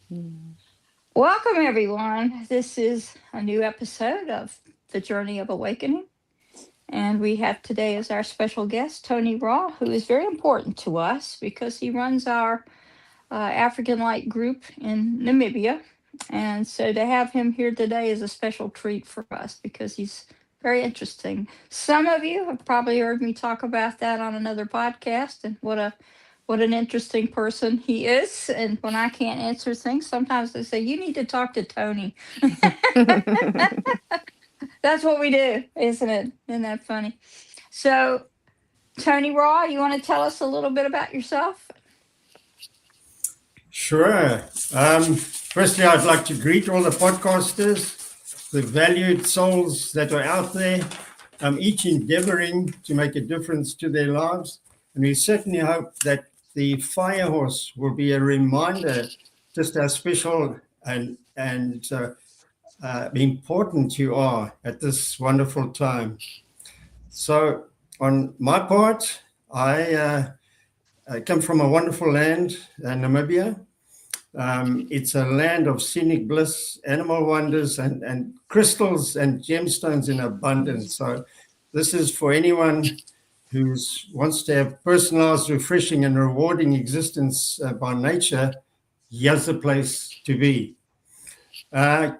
Welcome, everyone. This is a new episode of The Journey of Awakening. And we have today as our special guest Tony Raw, who is very important to us because he runs our African Light group in Namibia. And so to have him here today is a special treat for us because he's very interesting. Some of you have probably heard me talk about that on another podcast and what an interesting person he is. And when I can't answer things, sometimes they say, you need to talk to Tony. That's what we do, isn't it? Isn't that funny? So, Tony Raw, you want to tell us a little bit about yourself? Sure. Firstly, I'd like to greet all the podcasters, the valued souls that are out there, each endeavoring to make a difference to their lives. And we certainly hope that the fire horse will be a reminder just how special and important you are at this wonderful time. So, on my part, I come from a wonderful land, Namibia. It's a land of scenic bliss, animal wonders, and crystals and gemstones in abundance. So, this is for anyone who wants to have personalized, refreshing, and rewarding existence by nature. Here's the place to be. Uh,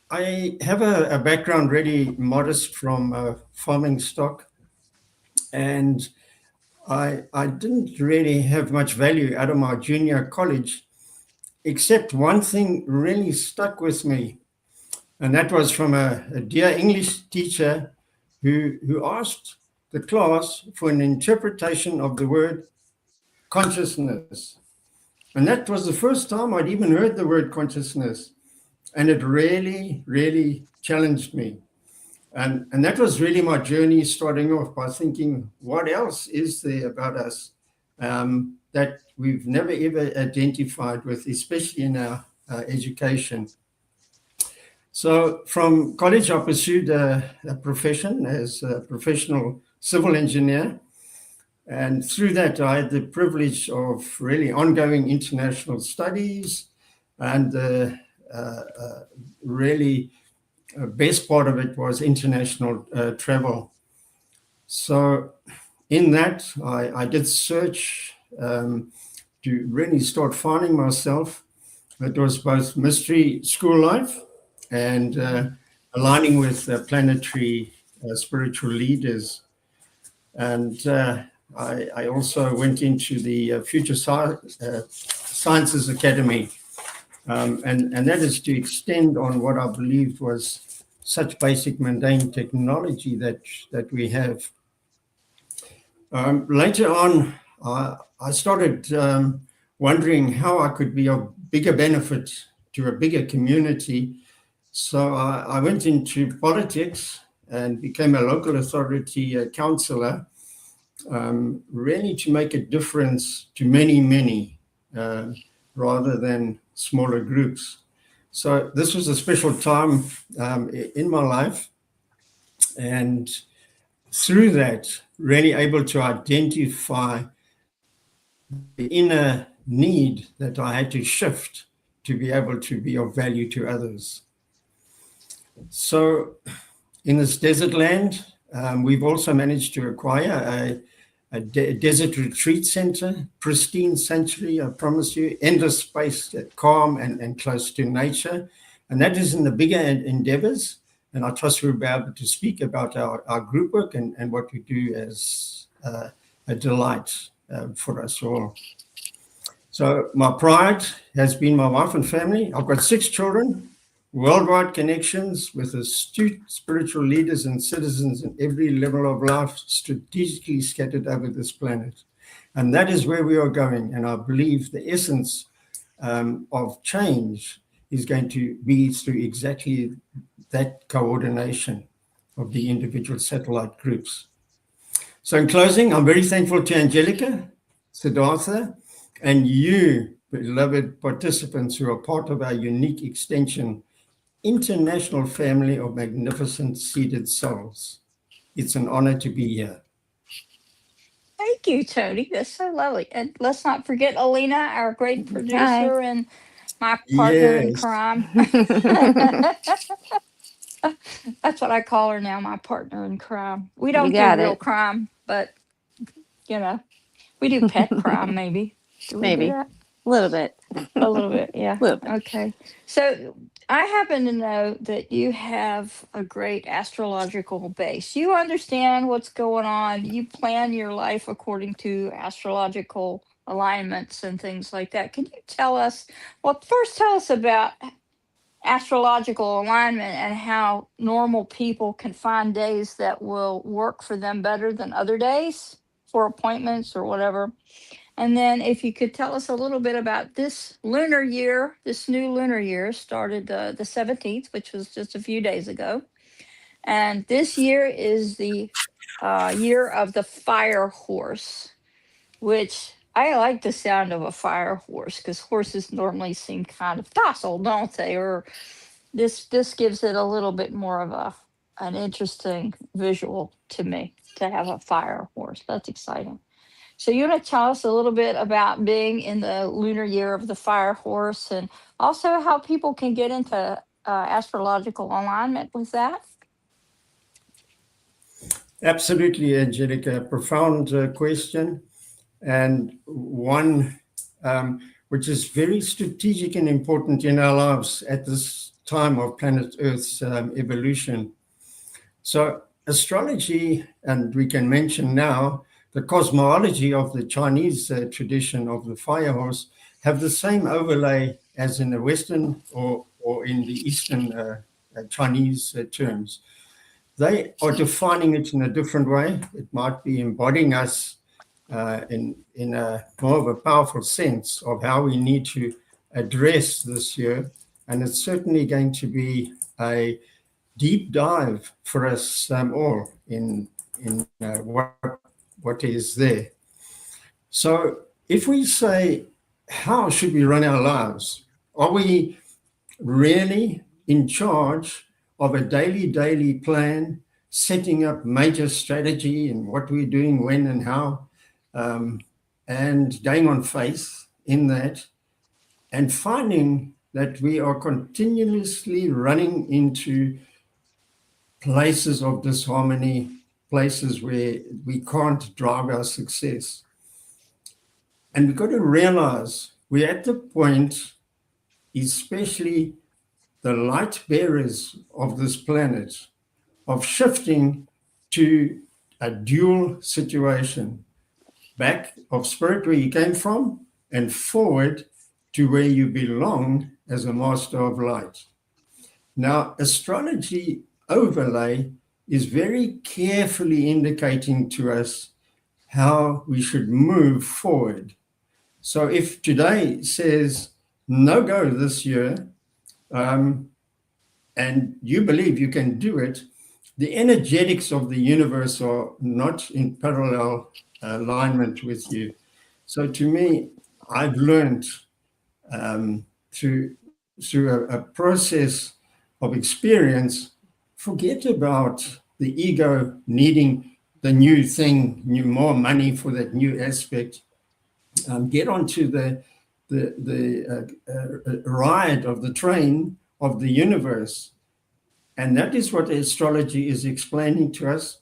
I have a background really modest from farming stock, and I didn't really have much value out of my junior college, except one thing really stuck with me, and that was from a dear English teacher who asked the class for an interpretation of the word consciousness. And that was the first time I'd even heard the word consciousness. And it really, really challenged me. And that was really my journey, starting off by thinking, what else is there about us that we've never ever identified with, especially in our education? So from college, I pursued a profession as a professional civil engineer. And through that, I had the privilege of really ongoing international studies. And really, best part of it was international travel. So in that, I did search to really start finding myself. It was both mystery school life and aligning with planetary spiritual leaders. And I also went into the Future Sciences Academy, and that is to extend on what I believed was such basic mundane technology that we have. Later on, I started wondering how I could be of bigger benefit to a bigger community. So I went into politics and became a local authority councillor, really to make a difference to many, many, rather than smaller groups. So this was a special time in my life. And through that, really able to identify the inner need that I had to shift to be able to be of value to others. So in this desert land, we've also managed to acquire a desert retreat center, pristine sanctuary, I promise you, endless space, calm and close to nature. And that is in the bigger endeavors. And I trust we'll be able to speak about our group work and what we do as a delight for us all. So my pride has been my wife and family. I've got 6 children, worldwide connections with astute spiritual leaders and citizens in every level of life, strategically scattered over this planet. And that is where we are going. And I believe the essence of change is going to be through exactly that coordination of the individual satellite groups. So in closing, I'm very thankful to Angelica, Siddhartha, and you, beloved participants who are part of our unique extension international family of magnificent seated souls. It's an honor to be here. Thank you, Tony. That's so lovely. And let's not forget Alina, our great Hi. producer and My partner in Yes. crime. That's what I call her now, my partner in crime. We You don't do got real it. crime, but you know, we do pet crime maybe. Do we do Maybe. that? A little bit. A little bit, yeah. A little bit. Okay. So I happen to know that you have a great astrological base. You understand what's going on. You plan your life according to astrological alignments and things like that. Can you tell us, well, first tell us about astrological alignment and how normal people can find days that will work for them better than other days for appointments or whatever. And then if you could tell us a little bit about this lunar year, this new lunar year started the 17th, which was just a few days ago. And this year is the year of the fire horse, which I like the sound of a fire horse because horses normally seem kind of docile, don't they? Or this gives it a little bit more of an interesting visual to me to have a fire horse. That's exciting. So you want to tell us a little bit about being in the lunar year of the fire horse and also how people can get into astrological alignment with that? Absolutely, Angelica. Profound question, and one which is very strategic and important in our lives at this time of planet Earth's evolution. So, astrology, and we can mention now the cosmology of the Chinese tradition of the fire horse, have the same overlay as in the Western or in the Eastern Chinese terms. They are defining it in a different way. It might be embodying us in a more of a powerful sense of how we need to address this year. And it's certainly going to be a deep dive for us all in what is there. So if we say, how should we run our lives? Are we really in charge of a daily plan, setting up major strategy and what we're doing, when and how, and going on faith in that, and finding that we are continuously running into places of disharmony, places where we can't drive our success. And we've got to realize we're at the point, especially the light bearers of this planet, of shifting to a dual situation, back of spirit where you came from and forward to where you belong as a master of light. Now, astrology overlay is very carefully indicating to us how we should move forward. So if today says no go this year, and you believe you can do it, the energetics of the universe are not in parallel alignment with you. So to me, I've learned through a process of experience, forget about the ego needing the new thing, more money for that new aspect. Get onto the ride of the train of the universe. And that is what astrology is explaining to us.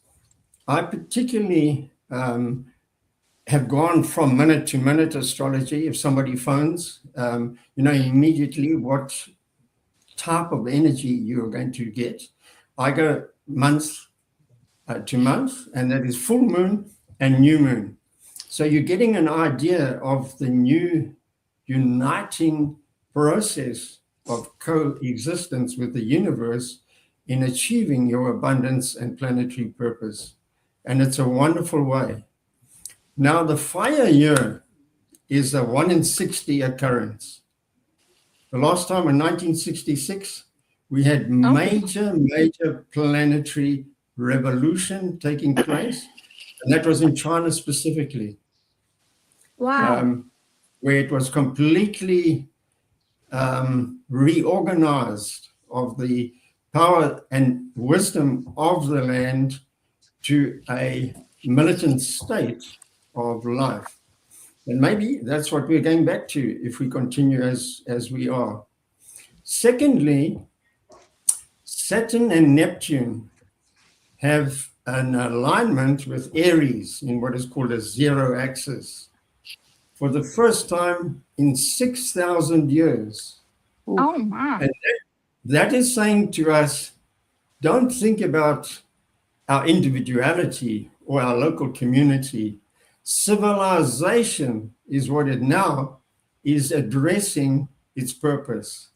I particularly have gone from minute to minute astrology. If somebody phones, you know immediately what type of energy you're going to get. I go month to month, and that is full moon and new moon. So you're getting an idea of the new uniting process of coexistence with the universe in achieving your abundance and planetary purpose. And it's a wonderful way. Now, the fire year is a 1 in 60 occurrence. The last time in 1966, we had major planetary revolution taking place, and that was in China specifically. Wow. Where it was completely reorganized of the power and wisdom of the land to a militant state of life. And maybe that's what we're going back to if we continue as we are. Secondly, Saturn and Neptune have an alignment with Aries in what is called a zero axis for the first time in 6,000 years. Oh my. And that is saying to us, don't think about our individuality or our local community. Civilization is what it now is addressing its purpose.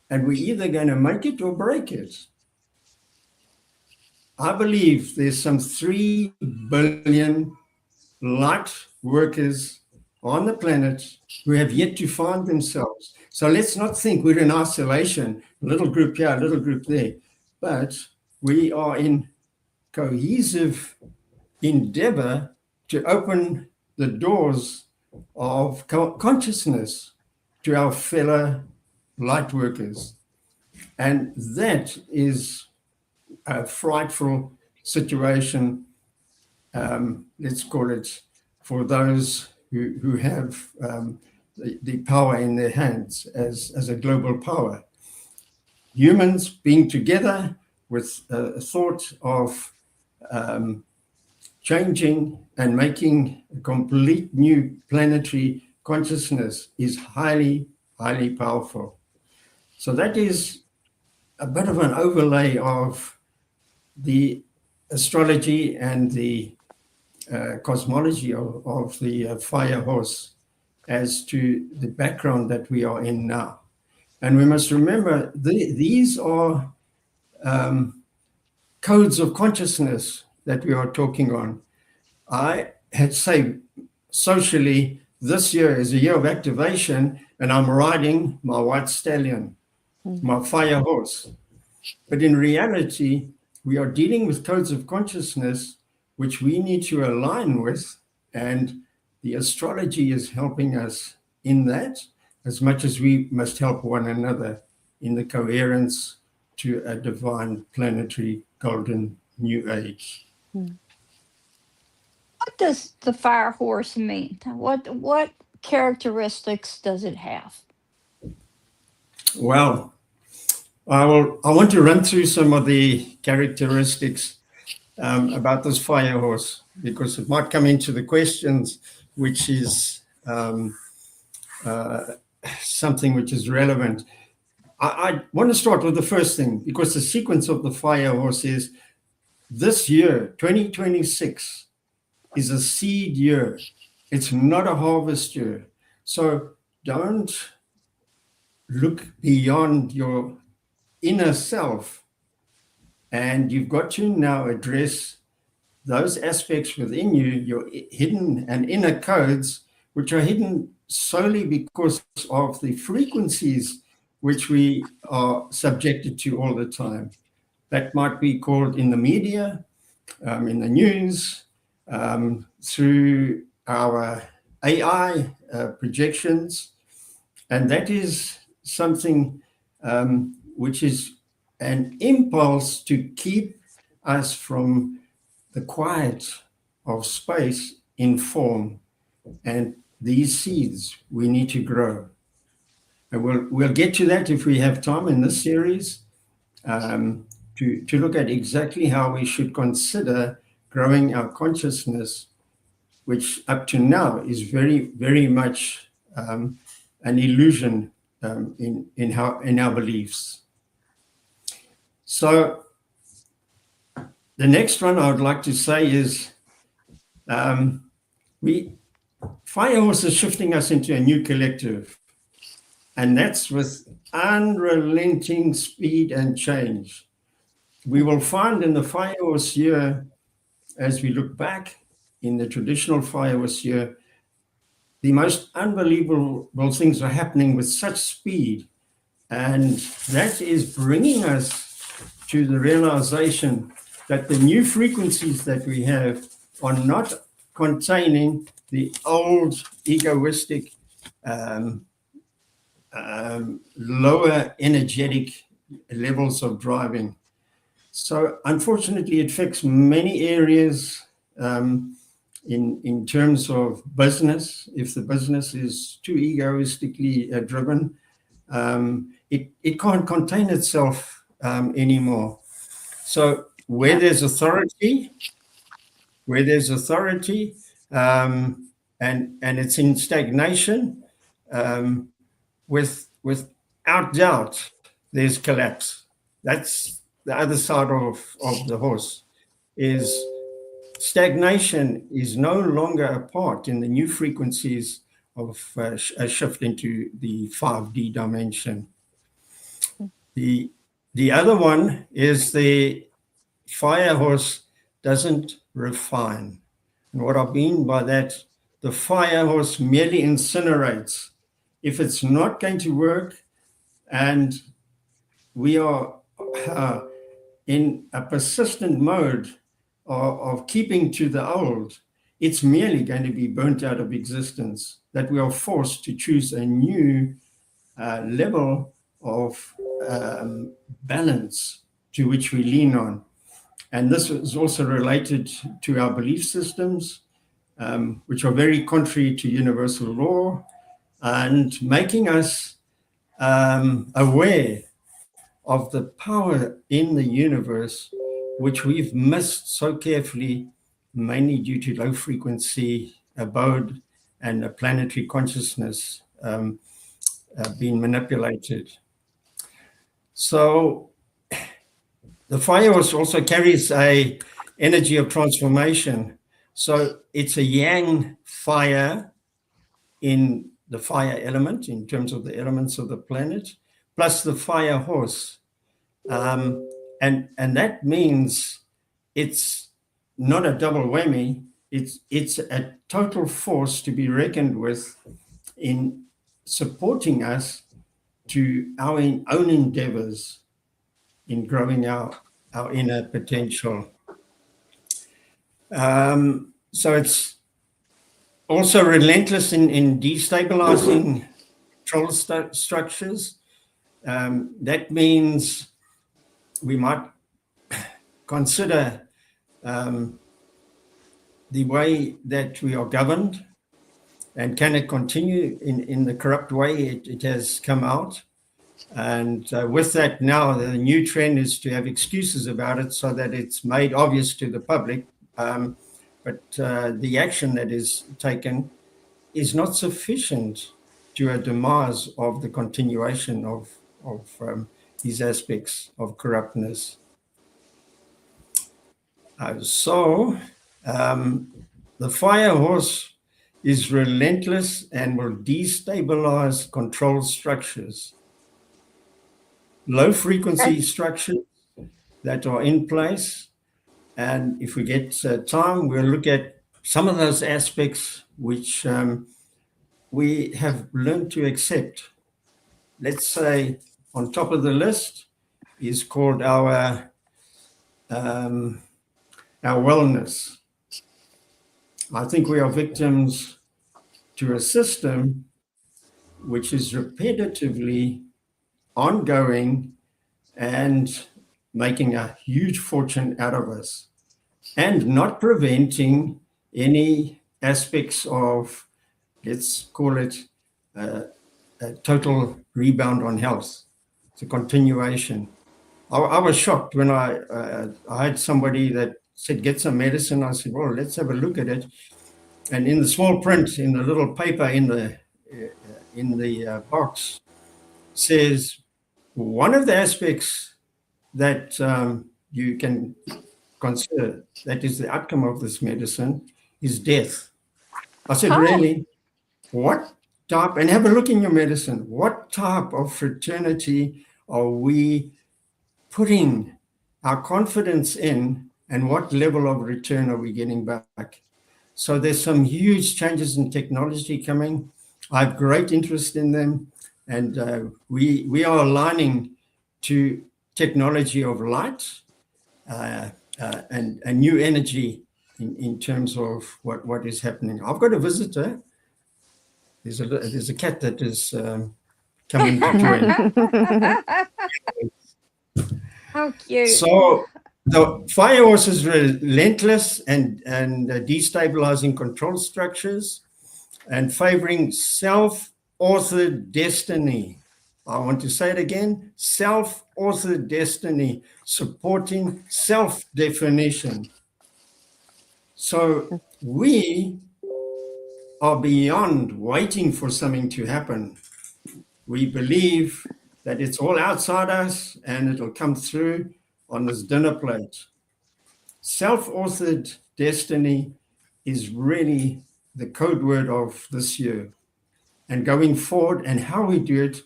And we're either going to make it or break it. I believe there's some 3 billion light workers on the planet who have yet to find themselves. So let's not think we're in isolation, a little group here, a little group there, but we are in cohesive endeavor to open the doors of consciousness to our fellow light workers. And that is a frightful situation, let's call it, for those who have the power in their hands as a global power. Humans being together with a thought of changing and making a complete new planetary consciousness is highly, highly powerful. So that is a bit of an overlay of the astrology and the cosmology of the fire horse as to the background that we are in now. And we must remember these are codes of consciousness that we are talking on. I had say socially, this year is a year of activation, and I'm riding my white stallion, my fire horse. But in reality, we are dealing with codes of consciousness which we need to align with, and the astrology is helping us in that as much as we must help one another in the coherence to a divine planetary golden new age. What does the fire horse mean? What characteristics does it have? Well, I want to run through some of the characteristics about this fire horse, because it might come into the questions, which is something which is relevant. I want to start with the first thing, because the sequence of the fire horse is this year, 2026, is a seed year. It's not a harvest year. So don't look beyond your inner self. And you've got to now address those aspects within you, your hidden and inner codes, which are hidden solely because of the frequencies which we are subjected to all the time. That might be called in the media, in the news, through our AI projections. And that is something which is an impulse to keep us from the quiet of space in form. And these seeds we need to grow. And we'll get to that if we have time in this series, to look at exactly how we should consider growing our consciousness, which up to now is very, very much an illusion in our beliefs. So the next one I would like to say is fire horse is shifting us into a new collective, and that's with unrelenting speed and change. We will find in the fire horse year, as we look back in the traditional fire horse year, the most unbelievable things are happening with such speed, and that is bringing us to the realization that the new frequencies that we have are not containing the old egoistic, lower energetic levels of driving. So unfortunately, it affects many areas in terms of business. If the business is too egoistically driven, it can't contain itself anymore. So where there's authority, and it's in stagnation, um, without doubt, there's collapse. That's the other side of the horse. Is stagnation is no longer a part in the new frequencies of a shift into the 5D dimension. The the other one is the fire horse doesn't refine. And what I mean by that, the fire horse merely incinerates. If it's not going to work and we are in a persistent mode of keeping to the old, it's merely going to be burnt out of existence, that we are forced to choose a new level of balance to which we lean on. And this is also related to our belief systems, which are very contrary to universal law, and making us aware of the power in the universe, which we've missed so carefully, mainly due to low frequency abode and a planetary consciousness being manipulated. So the fire horse also carries a energy of transformation. So it's a yang fire in the fire element, in terms of the elements of the planet, plus the fire horse. And that means it's not a double whammy. It's a total force to be reckoned with in supporting us to our own endeavors in growing our inner potential. So it's also relentless in destabilizing control structures. That means we might consider the way that we are governed, and can it continue in the corrupt way it has come out. And with that, now the new trend is to have excuses about it so that it's made obvious to the public. But the action that is taken is not sufficient to a demise of the continuation of these aspects of corruptness. So the fire horse is relentless and will destabilize control structures. Low frequency structures that are in place. And if we get time, we'll look at some of those aspects which we have learned to accept. Let's say on top of the list is called our wellness. I think we are victims to a system which is repetitively ongoing and making a huge fortune out of us, and not preventing any aspects of, let's call it, a total rebound on health. It's a continuation. I was shocked when I had somebody that said, get some medicine. I said, well, let's have a look at it. And in the small print, in the little paper in the box, says one of the aspects that you can consider, that is the outcome of this medicine, is death. I said, really? What type, and have a look in your medicine, what type of fraternity are we putting our confidence in, and what level of return are we getting back? So there's some huge changes in technology coming. I have great interest in them, and we are aligning to technology of light and a new energy in terms of what is happening. I've got a visitor. There's a cat that is coming to join. How cute. So The fire horse is relentless and destabilizing control structures and favoring self-authored destiny. I want to say it again, self-authored destiny, supporting self-definition. So we are beyond waiting for something to happen. We believe that it's all outside us and it'll come through on this dinner plate. Self-authored destiny is really the code word of this year and going forward and how we do it.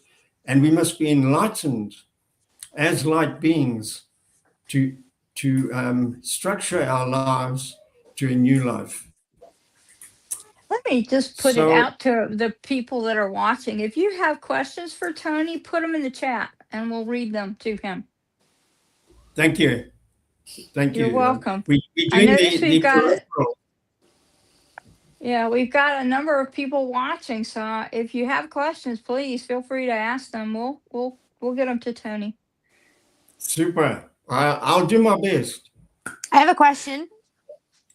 And we must be enlightened as light beings to structure our lives to a new life. Let me just put it So out to the people that are watching. If you have questions for Tony, put them in the chat and we'll read them to him. thank you. Thank You're you. welcome. We're I doing notice the we've got peripheral. we've got a number of people watching. So if you have questions, please feel free to ask them. We'll get them to Tony. Super. I'll do my best. I have a question.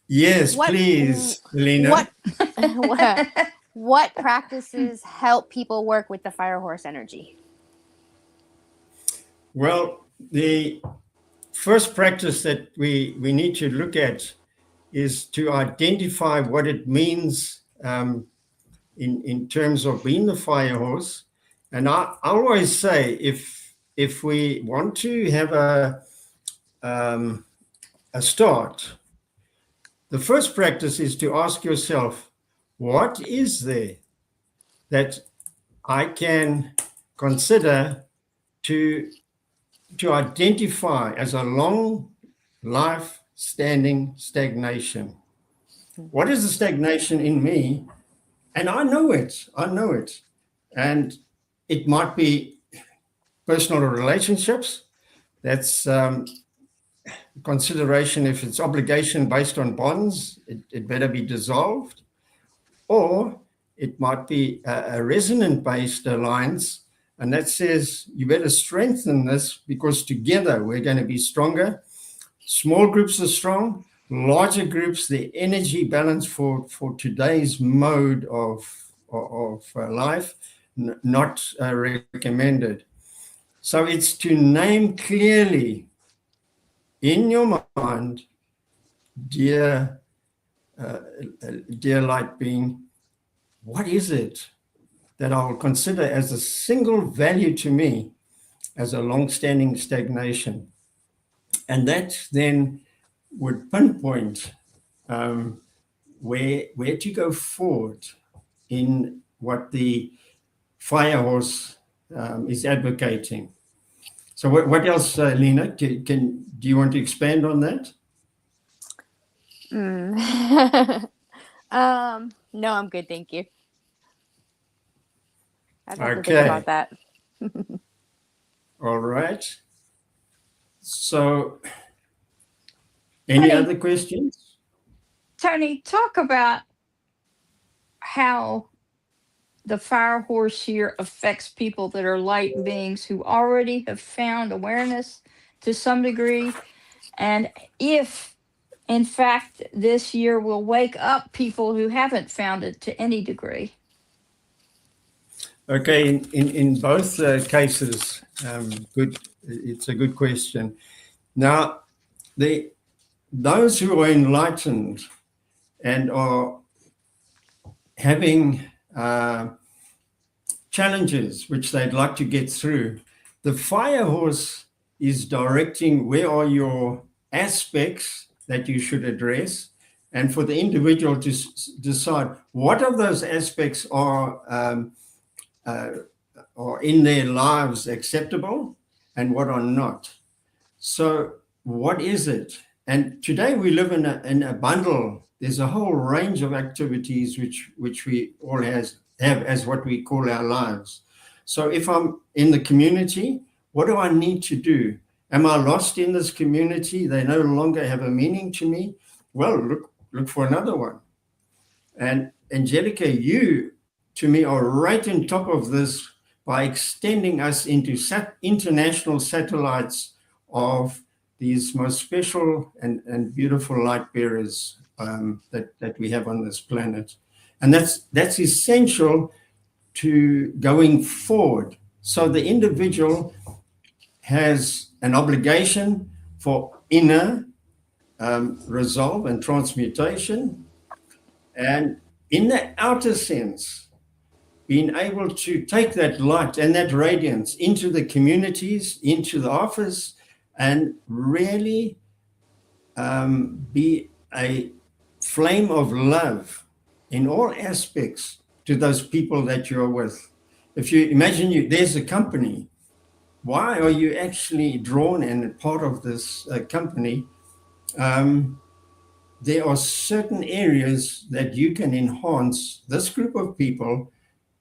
Yes, What- please, Lena. What practices help people work with the fire horse energy? Well, the first practice that we need to look at is to identify what it means in terms of being the fire horse. And I always say, if we want to have a start, the first practice is to ask yourself, what is there that I can consider to identify as a long life standing stagnation? What is the stagnation in me? And I know it. And it might be personal relationships. That's consideration. If it's obligation based on bonds, it better be dissolved. Or it might be a resonant-based alliance, and that says you better strengthen this because together we're going to be stronger. Small groups are strong. Larger groups, the energy balance for today's mode of life, not recommended. So it's to name clearly in your mind, dear light being, what is it that I will consider as a single value to me as a long-standing stagnation? And that then would pinpoint where to go forward in what the fire horse is advocating. So what else, Lena? Do you want to expand on that? No, I'm good, thank you. I'd have to Okay. think about that. All right. So, any Tony. other questions? Tony, talk about how the fire horse here affects people that are light beings who already have found awareness to some degree. And if, in fact, this year will wake up people who haven't found it to any degree. Okay, in both cases, good. It's a good question. Now, those who are enlightened and are having challenges which they'd like to get through, the fire horse is directing where are your aspects that you should address, and for the individual to decide what of those aspects are in their lives acceptable and what are not. So what is it? And today we live in a bundle. There's a whole range of activities which we all have as what we call our lives. So if I'm in the community, what do I need to do? Am I lost in this community? They no longer have a meaning to me. Well, look for another one. And Angelica, you to me are right on top of this by extending us into international satellites of these most special and beautiful light bearers that we have on this planet. And that's essential to going forward. So the individual has an obligation for inner resolve and transmutation, and in the outer sense, being able to take that light and that radiance into the communities, into the office, and really be a flame of love in all aspects to those people that you're with. If you imagine there's a company, why are you actually drawn and part of this company? There are certain areas that you can enhance this group of people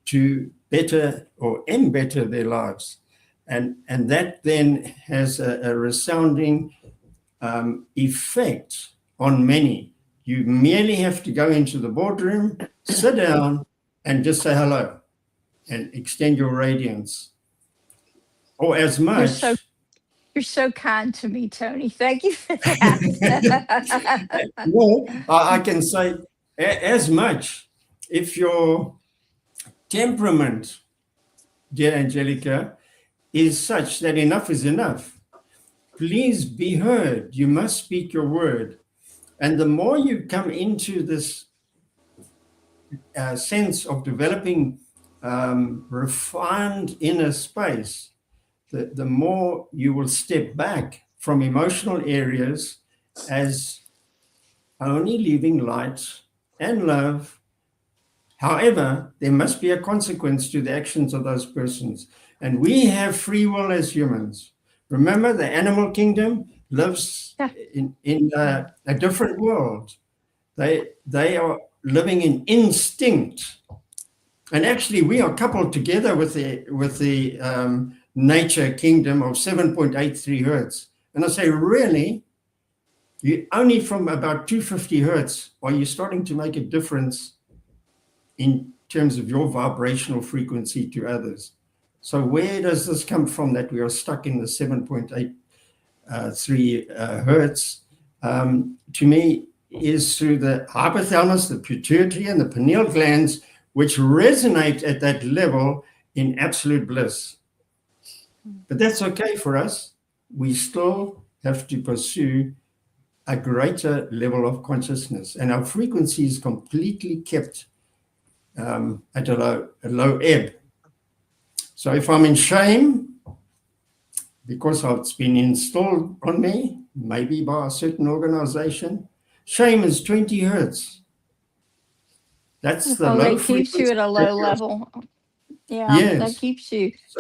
to better or better their lives. And that then has a resounding effect on many. You merely have to go into the boardroom, sit down, and just say hello and extend your radiance. Or as much. You're so kind to me, Tony. Thank you for that. Well, I can say as much. If your temperament, dear Angelica, is such that enough is enough, please be heard. You must speak your word. And the more you come into this sense of developing refined inner space, the more you will step back from emotional areas as only leaving light and love. However, there must be a consequence to the actions of those persons. And we have free will as humans. Remember, the animal kingdom lives in a different world. They are living in instinct. And actually, we are coupled together with the nature kingdom of 7.83 hertz. And I say, really? You only from about 250 hertz are you starting to make a difference in terms of your vibrational frequency to others. So where does this come from that we are stuck in the 7.83 hertz? To me, is through the hypothalamus, the pituitary, and the pineal glands, which resonate at that level in absolute bliss. But that's okay for us. We still have to pursue a greater level of consciousness, and our frequency is completely kept at a low ebb. So if I'm in shame, because it's been installed on me, maybe by a certain organization, shame is 20 hertz. That's the low That keeps you at a low level. Yeah, yes. That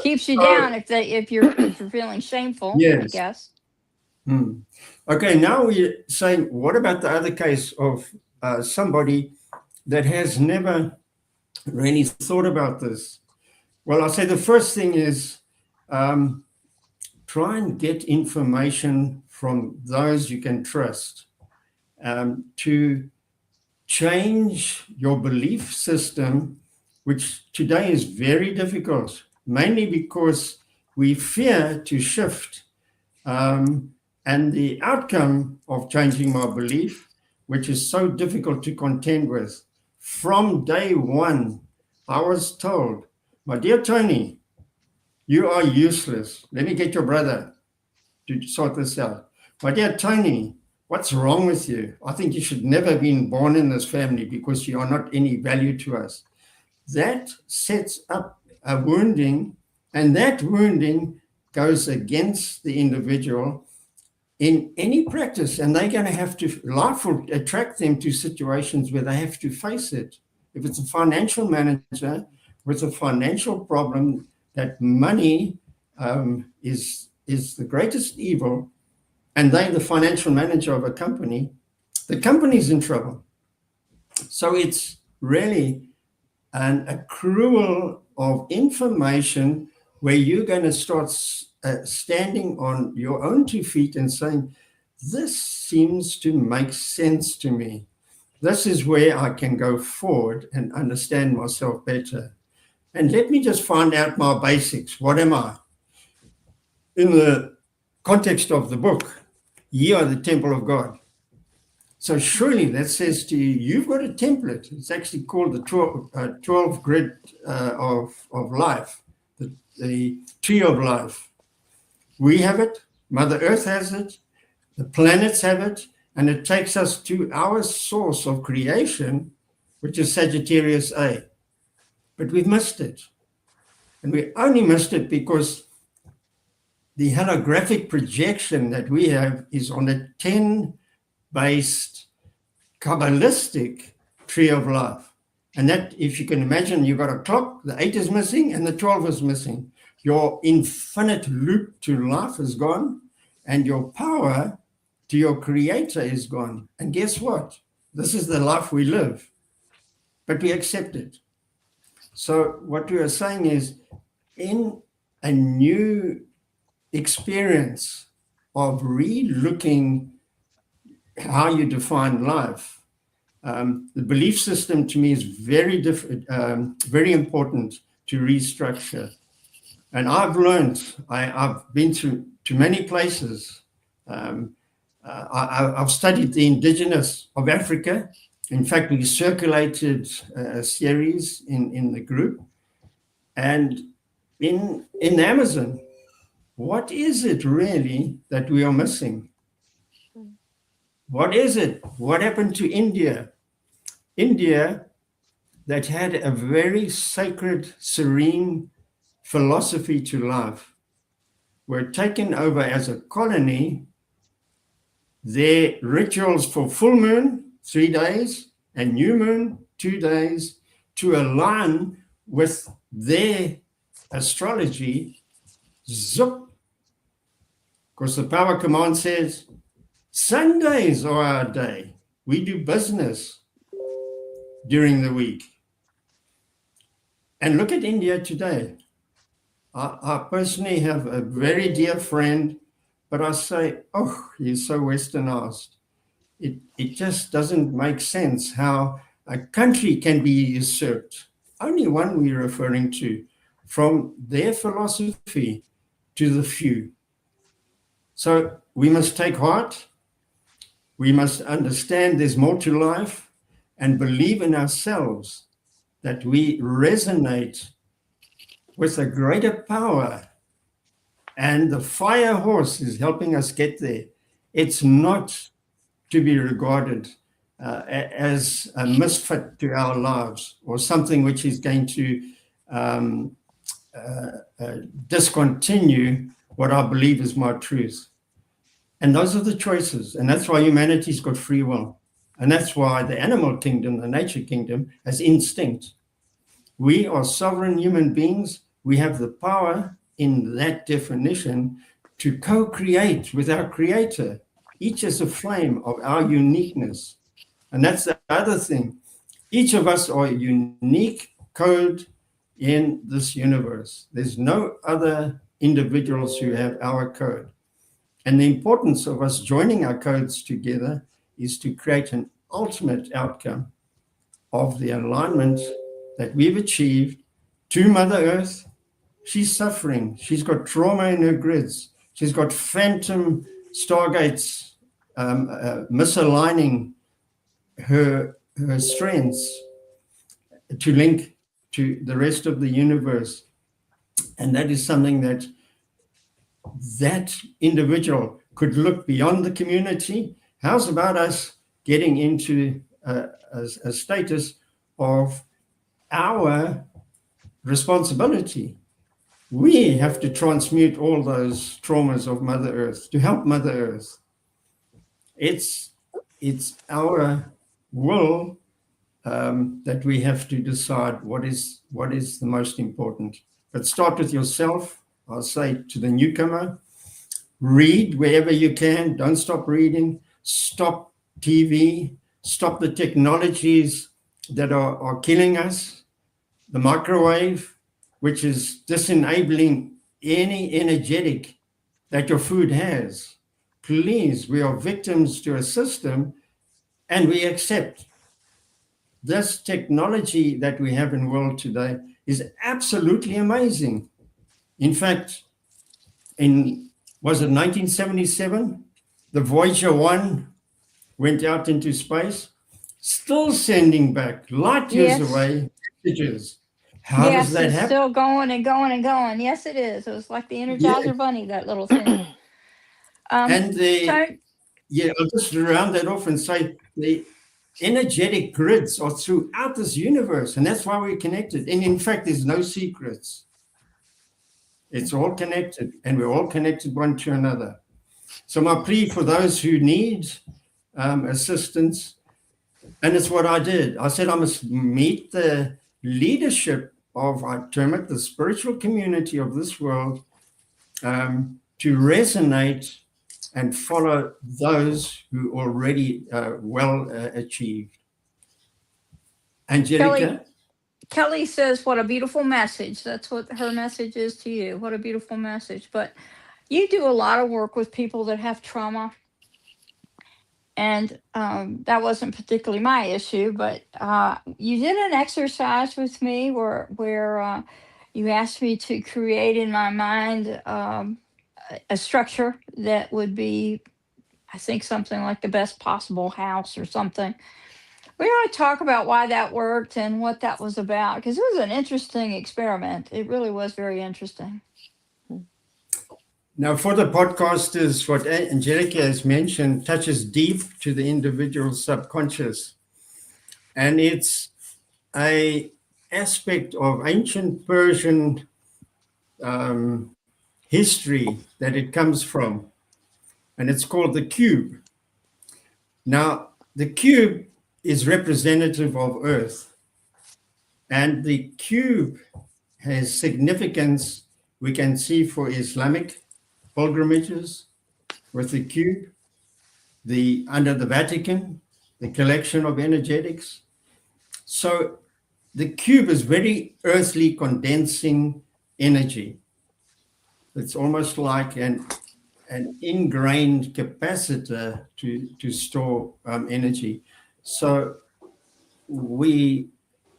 keeps you down if you're feeling shameful. Yes. I guess. Okay, now we're saying, what about the other case of somebody that has never really thought about this? Well, I'll say the first thing is try and get information from those you can trust to change your belief system, which today is very difficult, mainly because we fear to shift. And the outcome of changing my belief, which is so difficult to contend with, from day one, I was told, my dear Tony, you are useless. Let me get your brother to sort this out. My dear Tony, what's wrong with you? I think you should never have been born in this family because you are not any value to us. That sets up a wounding, and that wounding goes against the individual in any practice, and they're going to have to, life will attract them to situations where they have to face it. If it's a financial manager with a financial problem, that money is the greatest evil, and they're the financial manager of a company, the company's in trouble. So it's really an accrual of information where you're going to start standing on your own 2 feet and saying, this seems to make sense to me. This is where I can go forward and understand myself better. And let me just find out my basics. What am I? In the context of the book, ye are the temple of God. So surely that says to you, you've got a template. It's actually called the 12 grid of life, the tree of life. We have it, Mother Earth has it, the planets have it, and it takes us to our source of creation, which is Sagittarius A. But we've missed it. And we only missed it because the holographic projection that we have is on a 10-based Kabbalistic tree of life. And that, if you can imagine, you've got a clock, the 8 is missing and the 12 is missing. Your infinite loop to life is gone, and your power to your creator is gone. And guess what? This is the life we live, but we accept it. So what we are saying is, in a new experience of re-looking how you define life, the belief system to me is very different, very important to restructure. And I've learned, I've been to many places. I've studied the indigenous of Africa. In fact, we circulated a series in the group. And in the Amazon, what is it really that we are missing? What is it? What happened to India? India, that had a very sacred, serene philosophy to life, were taken over as a colony. Their rituals for full moon, 3 days, and new moon, 2 days, to align with their astrology, zup. Because the power command says, Sundays are our day. We do business during the week. And look at India today. I personally have a very dear friend, but I say, oh, he's so westernized. It just doesn't make sense how a country can be usurped. Only one we're referring to, from their philosophy to the few. So we must take heart. We must understand there's more to life and believe in ourselves that we resonate with a greater power. And the fire horse is helping us get there. It's not to be regarded as a misfit to our lives or something which is going to discontinue what I believe is my truth. And those are the choices. And that's why humanity's got free will. And that's why the animal kingdom, the nature kingdom, has instinct. We are sovereign human beings. We have the power in that definition to co-create with our creator. Each is a flame of our uniqueness. And that's the other thing. Each of us are a unique code in this universe. There's no other individuals who have our code. And the importance of us joining our codes together is to create an ultimate outcome of the alignment that we've achieved to Mother Earth. She's suffering. She's got trauma in her grids. She's got phantom stargates misaligning her strengths to link to the rest of the universe. And that is something that individual could look beyond the community. How's about us getting into a status of our responsibility? We have to transmute all those traumas of Mother Earth to help Mother Earth. It's our will that we have to decide what is the most important. But start with yourself. I'll say to the newcomer, read wherever you can. Don't stop reading. Stop TV. Stop the technologies that are killing us. The microwave, which is disenabling any energetic that your food has. Please, we are victims to a system, and we accept. This technology that we have in the world today is absolutely amazing. In fact, was it 1977? the Voyager 1 went out into space, still sending back light years Yes. away messages. How does Yes, that it's happen? still going and going and going. Yes, it is. It was like the Yeah, Energizer Bunny, that little thing. Um, and the Tony, yeah, I'll just round that off and say the energetic grids are throughout this universe, and that's why we're connected. And in fact, there's no secrets. It's all connected, and we're all connected one to another. So my plea for those who need assistance, and it's what I did. I said I must meet the leadership of, I term it, the spiritual community of this world, to resonate and follow those who already well achieved. Angelica? Kelly says, "What a beautiful message." That's what her message is to you. What a beautiful message. But you do a lot of work with people that have trauma, and that wasn't particularly my issue. But you did an exercise with me where you asked me to create in my mind a structure that would be, I think, something like the best possible house or something. We want to talk about why that worked and what that was about, because it was an interesting experiment. It really was very interesting. Now, for the podcasters, what Angelica has mentioned touches deep to the individual's subconscious. And it's a aspect of ancient Persian history that it comes from. And it's called the cube. Now, the cube is representative of Earth. And the cube has significance, we can see, for Islamic pilgrimages with the cube, under the Vatican, the collection of energetics. So the cube is very earthly condensing energy. It's almost like an ingrained capacitor to store energy. So we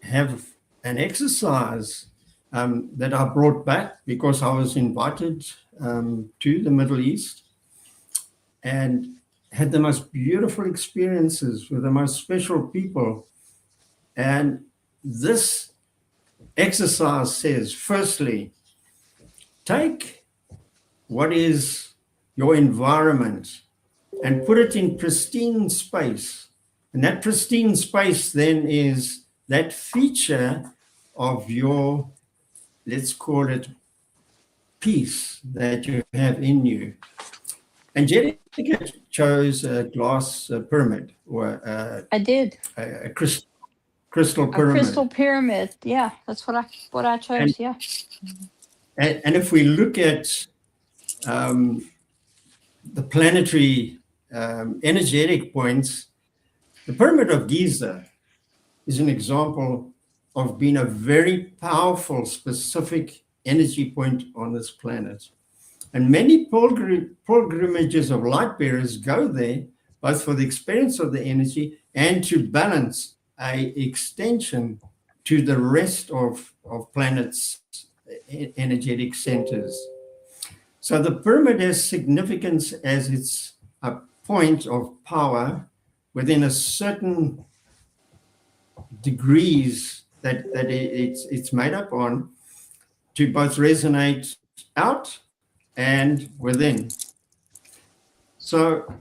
have an exercise that I brought back because I was invited to the Middle East and had the most beautiful experiences with the most special people. And this exercise says, firstly, take what is your environment and put it in pristine space. And that pristine space then is that feature of your, let's call it, peace that you have in you. Angelica chose a glass pyramid, or I did a crystal a pyramid. crystal pyramid. Yeah, that's what I chose. And, yeah. and if we look at the planetary energetic points, the Pyramid of Giza is an example of being a very powerful, specific energy point on this planet. And many pilgrimages of light bearers go there, both for the experience of the energy and to balance a extension to the rest of planet's energetic centers. So the pyramid has significance as it's a point of power within a certain degrees that it's made up on, to both resonate out and within. So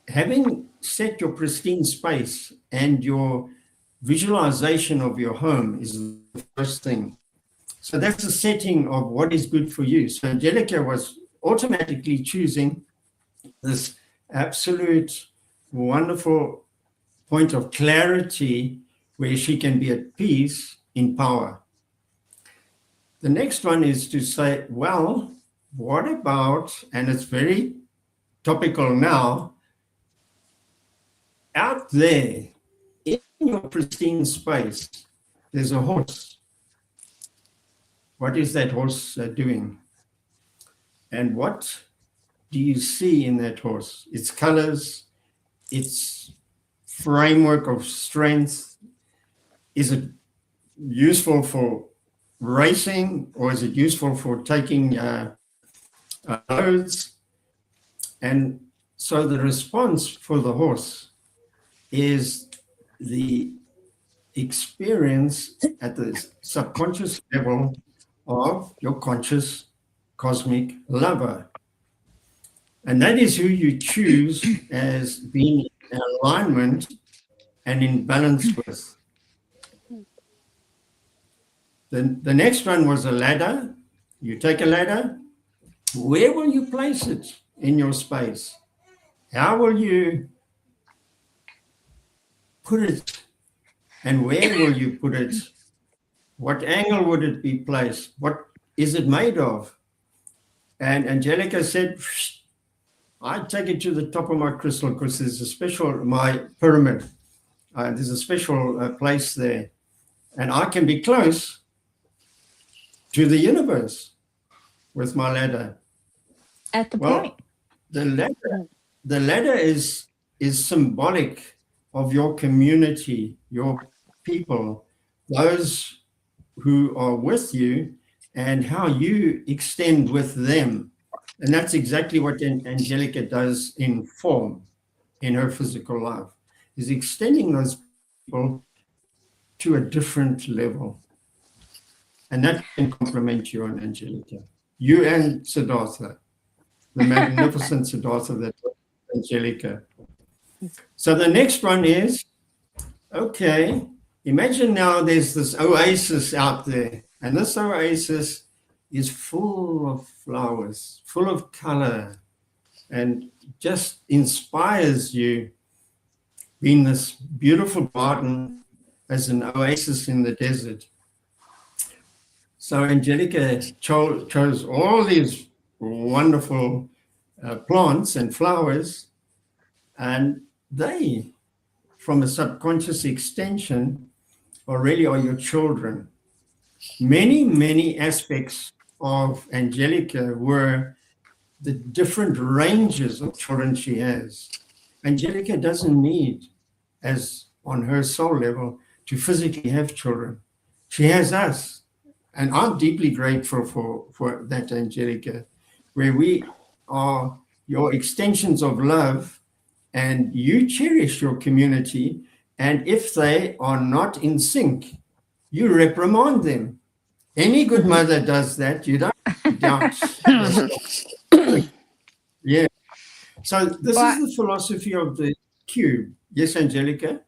having set your pristine space and your visualization of your home is the first thing. So that's the setting of what is good for you. So Angelica was automatically choosing this absolute wonderful point of clarity where she can be at peace in power. The next one is to say, well, what about, and it's very topical now, out there in your pristine space, there's a horse. What is that horse doing? And what do you see in that horse? Its colors, its framework of strength. Is it useful for racing, or is it useful for taking loads? And so the response for the horse is the experience at the subconscious level of your conscious cosmic lover. And that is who you choose as being in alignment and in balance with. The next one was a ladder. You take a ladder. Where will you place it in your space? How will you put it? And where will you put it? What angle would it be placed? What is it made of? And Angelica said, I take it to the top of my crystal because there's a special, my pyramid, there's a special place there. And I can be close to the universe with my ladder. At the Well, point. the ladder is symbolic of your community, your people, those who are with you, and how you extend with them. And that's exactly what Angelica does in form, in her physical life, is extending those people to a different level. And that can complement you and Angelica. You and Siddhartha, the magnificent Siddhartha that was Angelica. So the next one is, okay, imagine now there's this oasis out there, and this oasis is full of flowers, full of color, and just inspires you, being this beautiful garden as an oasis in the desert. So Angelica chose all these wonderful plants and flowers, and they, from a subconscious extension, really are your children. Many, many aspects of Angelica were the different ranges of children she has. Angelica doesn't need, as on her soul level, to physically have children. She has us. And I'm deeply grateful for that, Angelica, where we are your extensions of love, and you cherish your community. And if they are not in sync, you reprimand them. Any good mother does that. You don't. Yeah. So this is the philosophy of the cube. Yes, Angelica?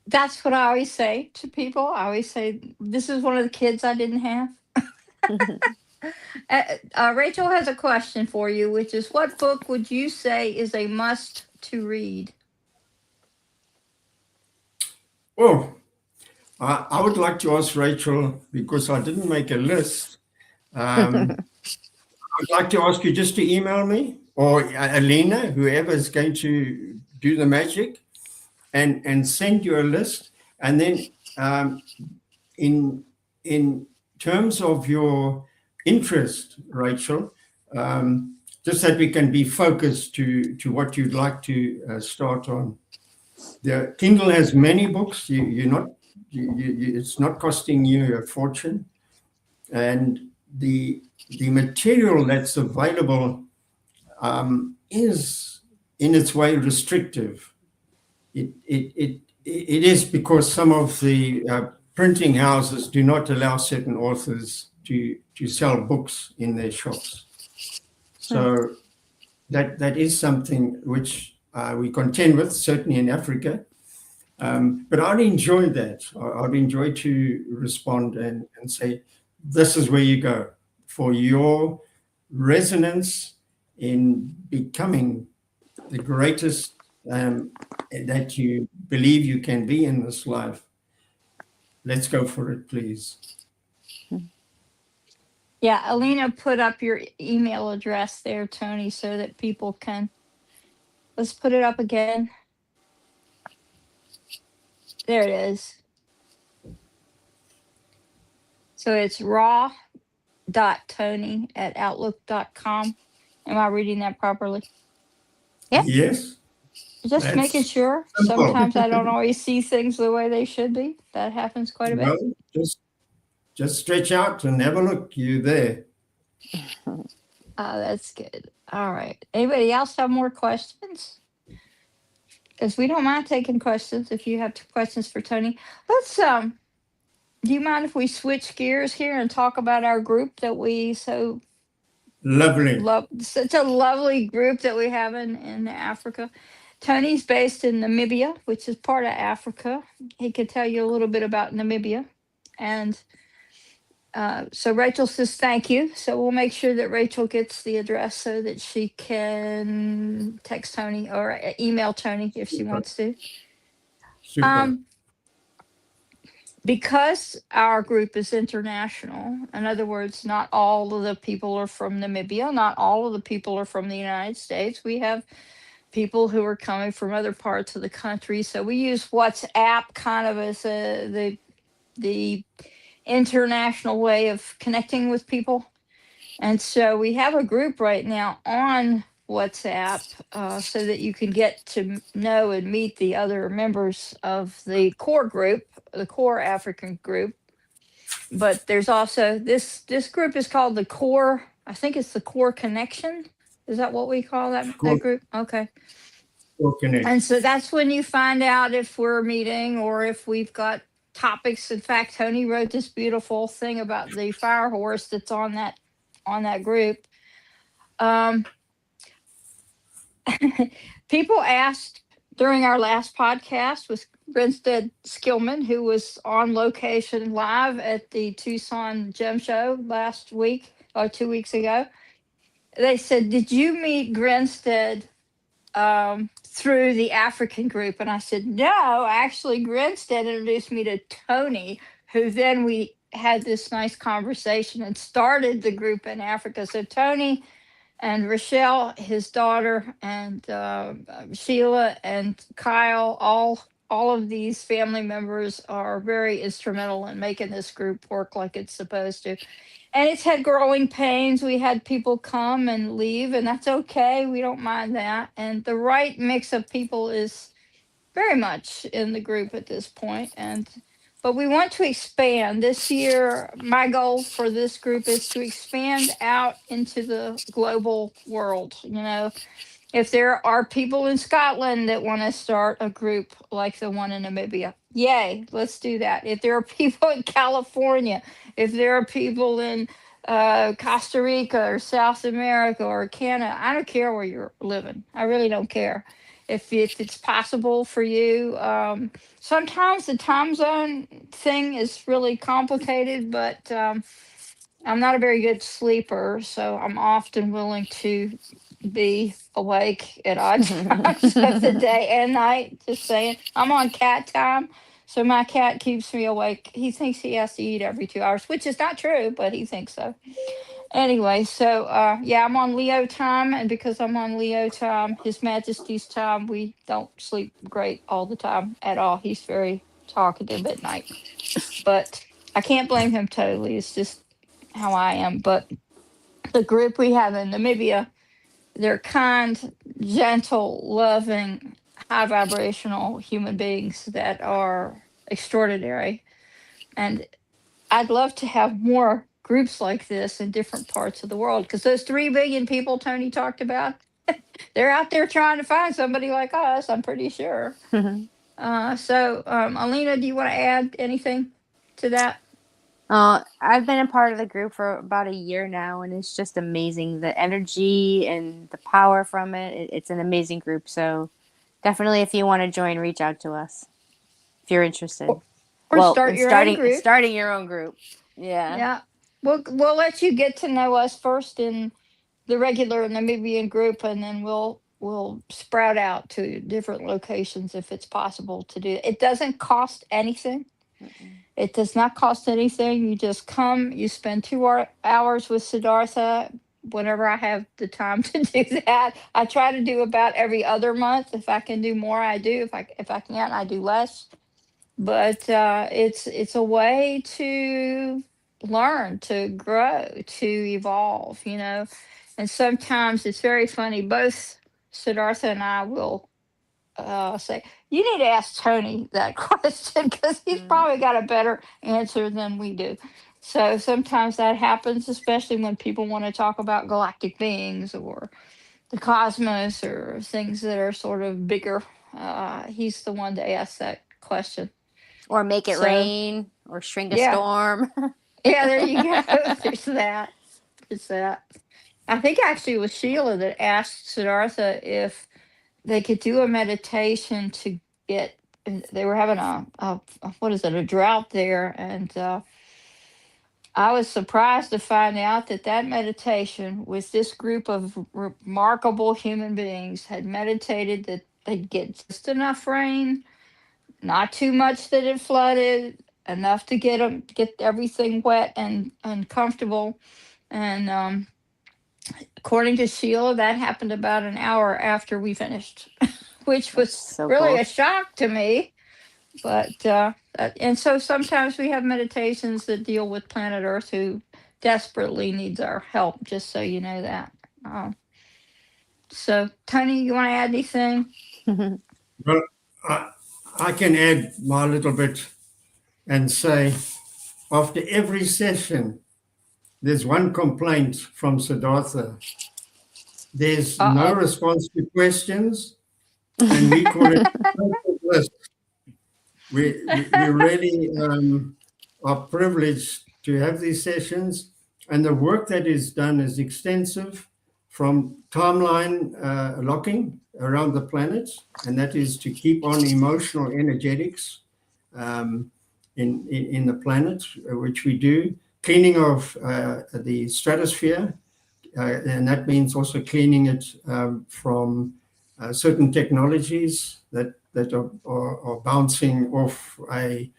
That's what I always say to people. I always say, this is one of the kids I didn't have. Rachel has a question for you, which is, what book would you say is a must to read? Oh, I would like to ask Rachel, because I didn't make a list. I'd like to ask you just to email me, or Alina, whoever is going to do the magic, and send you a list. And then in terms of your interest, Rachel, just that we can be focused to what you'd like to start on. The Kindle has many books. It's not costing you a fortune, and the material that's available is in its way restrictive. It is because some of the printing houses do not allow certain authors to sell books in their shops. So that is something which we contend with, certainly in Africa. But I'd enjoy that. I'd enjoy to respond and say, this is where you go for your resonance in becoming the greatest that you believe you can be in this life. Let's go for it, please. Yeah, Alina put up your email address there, Tony, so that people can. Let's put it up again. There it is. So it's raw.tony@outlook.com. Am I reading that properly? Yeah. Yes. Just That's making sure. simple. Sometimes I don't always see things the way they should be. That happens quite a bit. Well, just stretch out and have a look. You there. Oh, that's good. All right. Anybody else have more questions? Because we don't mind taking questions if you have questions for Tony. Let's do you mind if we switch gears here and talk about our group that we so Lovely. love, such a lovely group that we have in Africa. Tony's based in Namibia, which is part of Africa. He could tell you a little bit about Namibia. And so Rachel says thank you. So we'll make sure that Rachel gets the address so that she can text Tony or email Tony if she Super. wants to. Super. Because our group is international, in other words, not all of the people are from Namibia, not all of the people are from the United States. We have people who are coming from other parts of the country. So we use WhatsApp kind of as the international way of connecting with people. And so we have a group right now on WhatsApp so that you can get to know and meet the other members of the core group, the core African group. But there's also this group is called the core. I think it's the core connection. Is that what we call that Cool. group? Okay. Cool connect. And so that's when you find out if we're meeting or if we've got topics. In fact, Tony wrote this beautiful thing about the fire horse that's on that group. People asked during our last podcast with Grinstead Skillman, who was on location live at the Tucson Gem Show last week or 2 weeks ago. They said, "Did you meet Grinstead through the African group?" And I said, "No, actually, Grinstead introduced me to Tony, who then we had this nice conversation and started the group in Africa." So Tony and Rochelle, his daughter, and Sheila and Kyle, all of these family members are very instrumental in making this group work like it's supposed to. And it's had growing pains. We had people come and leave, and that's okay. We don't mind that. And the right mix of people is very much in the group at this point. And but we want to expand this year. My goal for this group is to expand out into the global world. If there are people in Scotland that want to start a group like the one in Namibia, yay, let's do that. If there are people in California, if there are people in Costa Rica or South America or Canada, I don't care where you're living. I really don't care. If it's possible for you, sometimes the time zone thing is really complicated, but I'm not a very good sleeper, so I'm often willing to be awake at odd times of the day and night. Just saying, I'm on cat time, so my cat keeps me awake. He thinks he has to eat every 2 hours, which is not true, but he thinks so. Anyway, so yeah, I'm on Leo time, and because I'm on Leo time, His Majesty's time, we don't sleep great all the time at all. He's very talkative at night, but I can't blame him totally. It's just how I am. But the group we have in Namibia, they're kind, gentle, loving, high vibrational human beings that are extraordinary. And I'd love to have more groups like this in different parts of the world because those 3 billion people Tony talked about, they're out there trying to find somebody like us, I'm pretty sure. Alina, do you want to add anything to that? I've been a part of the group for about a year now, and it's just amazing. The energy and the power from it's an amazing group. So definitely, if you want to join, reach out to us if you're interested. Or start your own group. Starting your own group. Yeah. Yeah. We'll let you get to know us first in the regular Namibian group, and then we'll sprout out to different locations if it's possible to do. It doesn't cost anything. It does not cost anything. You just come, you spend 2 hours with Siddhartha whenever I have the time to do that. I try to do about every other month. If I can do more, I do. If I can't, I do less. But it's a way to learn, to grow, to evolve, And sometimes it's very funny. Both Siddhartha and I will say, "You need to ask Tony that question because he's probably got a better answer than we do." So sometimes that happens, especially when people want to talk about galactic beings or the cosmos or things that are sort of bigger. He's the one to ask that question. Or make it So rain or shrink a yeah, storm. yeah, there you go. There's that. There's that. I think actually it was Sheila that asked Siddhartha if they could do a meditation to get. They were having a what is it, a drought there, and I was surprised to find out that that meditation with this group of remarkable human beings had meditated that they'd get just enough rain, not too much that it flooded, enough to get everything wet and uncomfortable. And according to Sheila, that happened about an hour after we finished, which That's was so really cool. a shock to me. But and so sometimes we have meditations that deal with planet Earth who desperately needs our help. Just so you know that. So Tony, you want to add anything? Well, I, I can add my little bit and say after every session, there's one complaint from Siddhartha. There's no Uh response to questions, and we call it list. We really are privileged to have these sessions, and the work that is done is extensive from timeline locking around the planet, and that is to keep on emotional energetics in the planet, which we do, cleaning of the stratosphere, and that means also cleaning it from certain technologies that are bouncing off a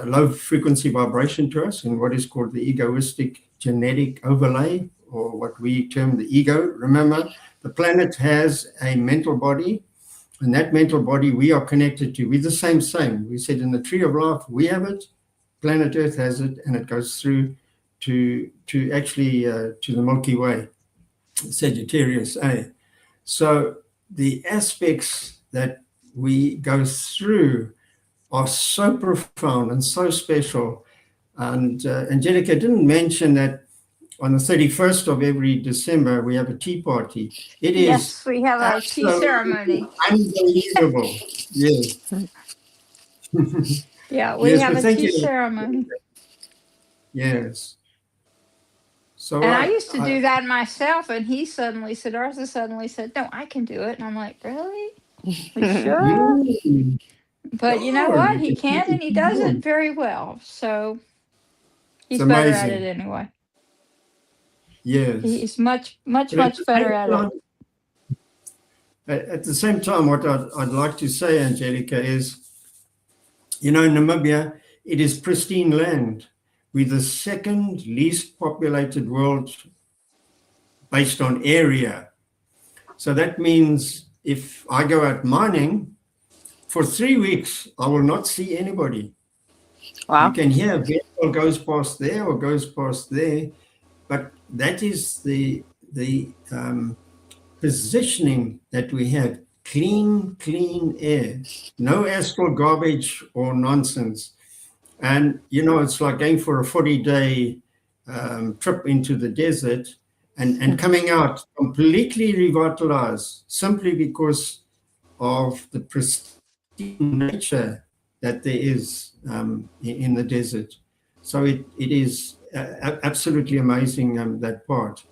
low frequency vibration to us in what is called the egoistic genetic overlay, or what we term the ego. Remember, the planet has a mental body, and that mental body we are connected to. We're the same. We said in the tree of life, we have it, planet Earth has it, and it goes through to actually to the Milky Way, Sagittarius A. So the aspects that we go through are so profound and so special. And Angelica didn't mention that on the 31st of every December, we have a tea party. It is yes, we have our tea absolutely ceremony. unbelievable. Yes. Yeah, we Yes, have but a thank tea you. ceremony. Yes. So And I used to do that myself, and Siddhartha suddenly said, "No, I can do it." And I'm like, "Really? We sure?" But you know oh, what? you He can can, and he does it very well. So It's he's better at it amazing. anyway. Yes. He's much, much, But at much the better same at it. time, at the same time, what I'd like to say, Angelica, is, Namibia, it is pristine land. We're the second least populated world based on area. So that means if I go out mining, for 3 weeks, I will not see anybody. You Wow. can hear a vehicle goes past there or goes past there, but that is the positioning that we have. Clean air, no astral garbage or nonsense. And, it's like going for a 40-day trip into the desert and coming out completely revitalized simply because of the pristine nature that there is in the desert. So it is absolutely amazing, that part.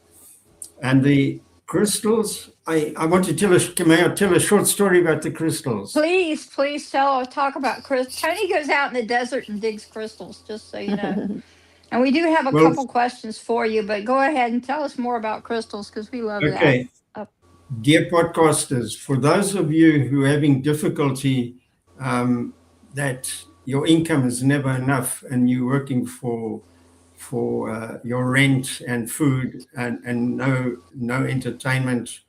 And the crystals, I want to may I tell a short story about the crystals? Please talk about crystals. Tony goes out in the desert and digs crystals, just so you know. And we do have a Well, couple questions for you, but go ahead and tell us more about crystals because we love that. okay. Dear podcasters, for those of you who are having difficulty that your income is never enough and you're working for your rent and food and no entertainment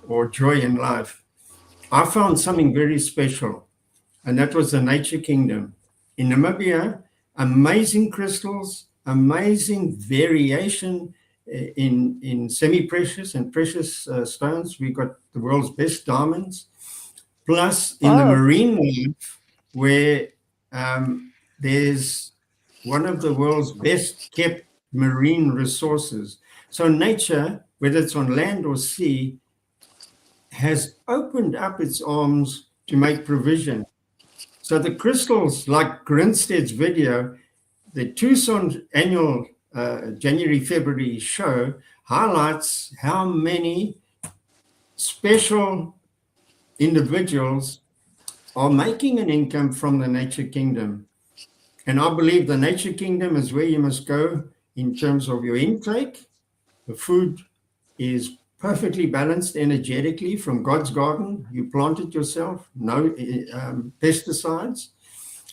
or joy in life, I found something very special, and that was the Nature Kingdom. In Namibia, amazing crystals, amazing variation in semi-precious and precious stones. We got the world's best diamonds. Plus, in the Whoa. marine life, where there's one of the world's best kept marine resources. So nature, whether it's on land or sea, has opened up its arms to make provision. So the crystals, like Grinstead's video, the Tucson annual January-February show highlights how many special individuals are making an income from the nature kingdom. And I believe the nature kingdom is where you must go in terms of your intake. The food is perfectly balanced energetically from God's garden. You plant it yourself, no pesticides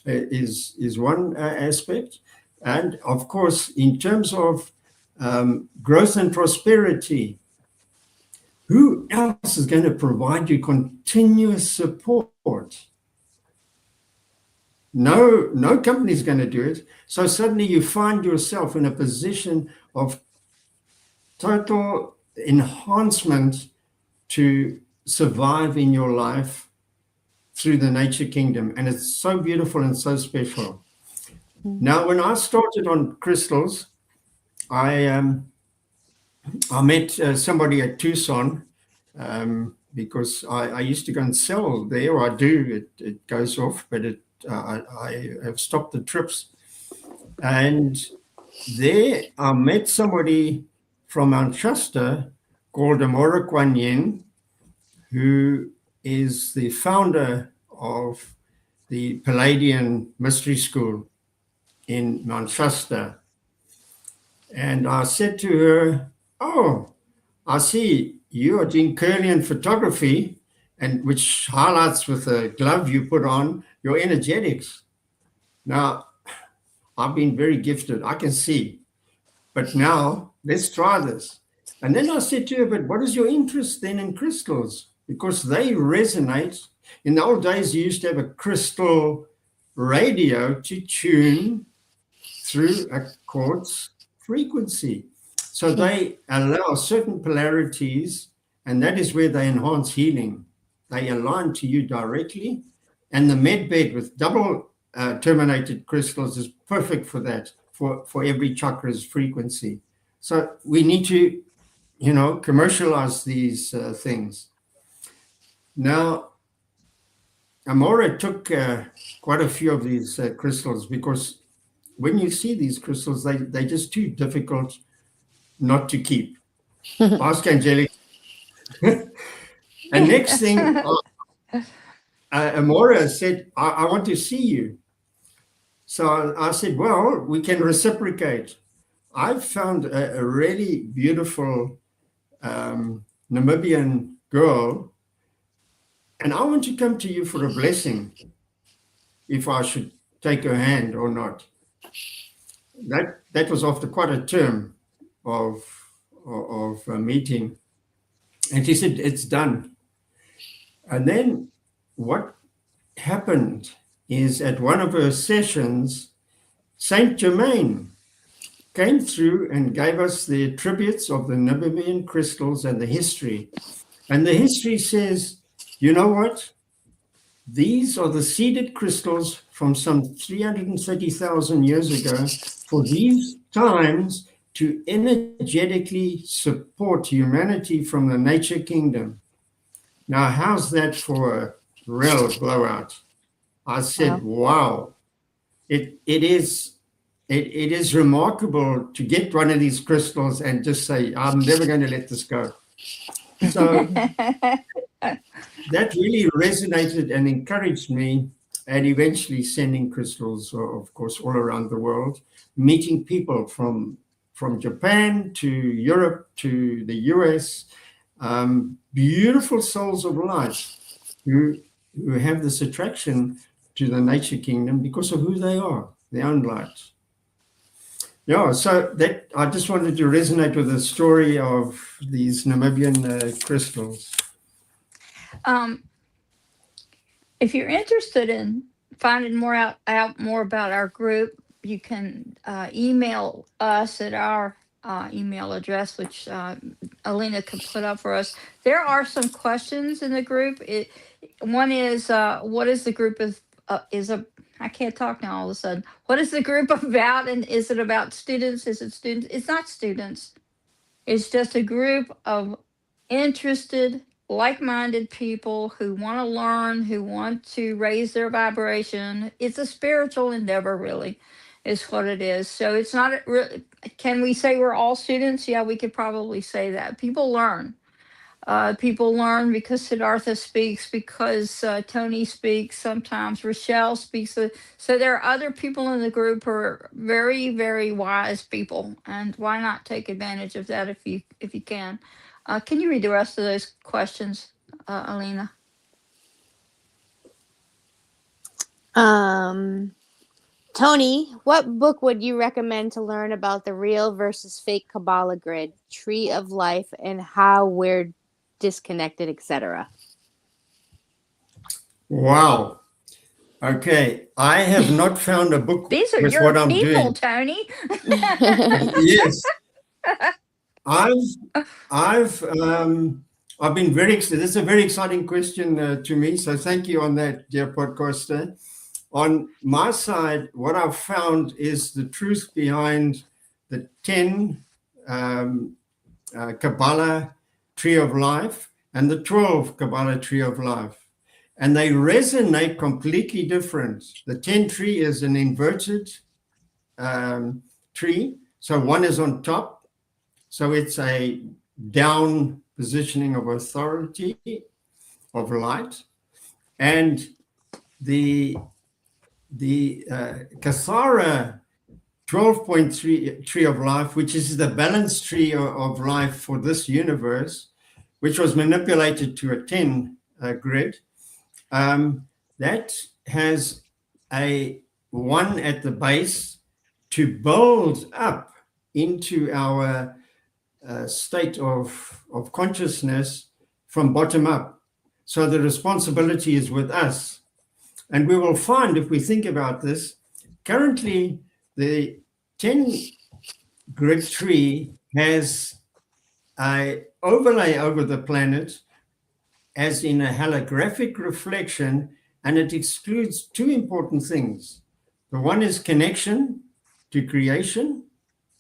is one aspect. And of course, in terms of growth and prosperity, who else is going to provide you continuous support? No company is going to do it. So suddenly you find yourself in a position of total enhancement to survive in your life through the nature kingdom. And it's so beautiful and so special. Now, when I started on crystals, I met somebody at Tucson because I used to go and sell there, or I do. It goes off, but I have stopped the trips. And there I met somebody from Mount Shasta called Amora Kwan Yin, who is the founder of the Palladian Mystery School in Mount Shasta. And I said to her, "Oh, I see you are doing Curlian photography, and which highlights with the glove you put on your energetics." Now, I've been very gifted. I can see. But now let's try this. And then I said to her, "But what is your interest then in crystals?" Because they resonate. In the old days, you used to have a crystal radio to tune through a quartz frequency. So they allow certain polarities, and that is where they enhance healing. They align to you directly. And the med bed with double terminated crystals is perfect for that, for every chakra's frequency. So we need to, commercialize these things. Now, Amora took quite a few of these crystals because when you see these crystals, they're just too difficult not to keep. Ask Angelica. And next thing, Amora said, I want to see you. So I said, well, we can reciprocate. I've found a really beautiful Namibian girl, and I want to come to you for a blessing, if I should take her hand or not. That was after quite a term of a meeting. And she said, it's done. And then what happened is at one of her sessions, Saint Germain came through and gave us the attributes of the Namibian crystals and the history. And the history says, you know what? These are the seeded crystals from some 330,000 years ago for these times to energetically support humanity from the nature kingdom. Now, how's that for a real blowout? I said, wow. It is remarkable to get one of these crystals and just say, I'm never going to let this go. So that really resonated and encouraged me, and eventually sending crystals, of course, all around the world, meeting people from Japan to Europe to the US, beautiful souls of light who have this attraction to the nature kingdom because of who they are, their own light. Yeah, so that I just wanted to resonate with the story of these Namibian crystals. If you're interested in finding out more about our group, you can email us at our email address, which Alina can put up for us. There are some questions in the group. One is, what is the group I can't talk now all of a sudden. What is the group about? And is it about students? Is it students? It's not students. It's just a group of interested, like minded people who want to learn, who want to raise their vibration. It's a spiritual endeavor, really, is what it is. So it's not really, can we say we're all students? Yeah, we could probably say that. People learn. People learn because Siddhartha speaks, because Tony speaks, sometimes Rochelle speaks. So there are other people in the group who are very, very wise people, and why not take advantage of that if you can? Can you read the rest of those questions, Alina? Tony, what book would you recommend to learn about the real versus fake Kabbalah grid, tree of life, and how we're disconnected, etc.? Wow. Okay. I have not found a book These are with your what I'm people, doing. Tony. Yes. I've been very excited. This is a very exciting question to me. So thank you on that, dear podcaster. On my side, what I've found is the truth behind the 10 Kabbalah Tree of Life and the 12 Kabbalah Tree of Life. And they resonate completely different. The 10 tree is an inverted tree. So one is on top. So it's a down positioning of authority, of light. And the Kathara 12.3 tree of life, which is the balanced tree of life for this universe, which was manipulated to a 10 grid, that has a 1 at the base to build up into our state of consciousness from bottom up. So the responsibility is with us. And we will find, if we think about this, currently the 10 grid tree has an overlay over the planet as in a holographic reflection, and it excludes two important things. The one is connection to creation.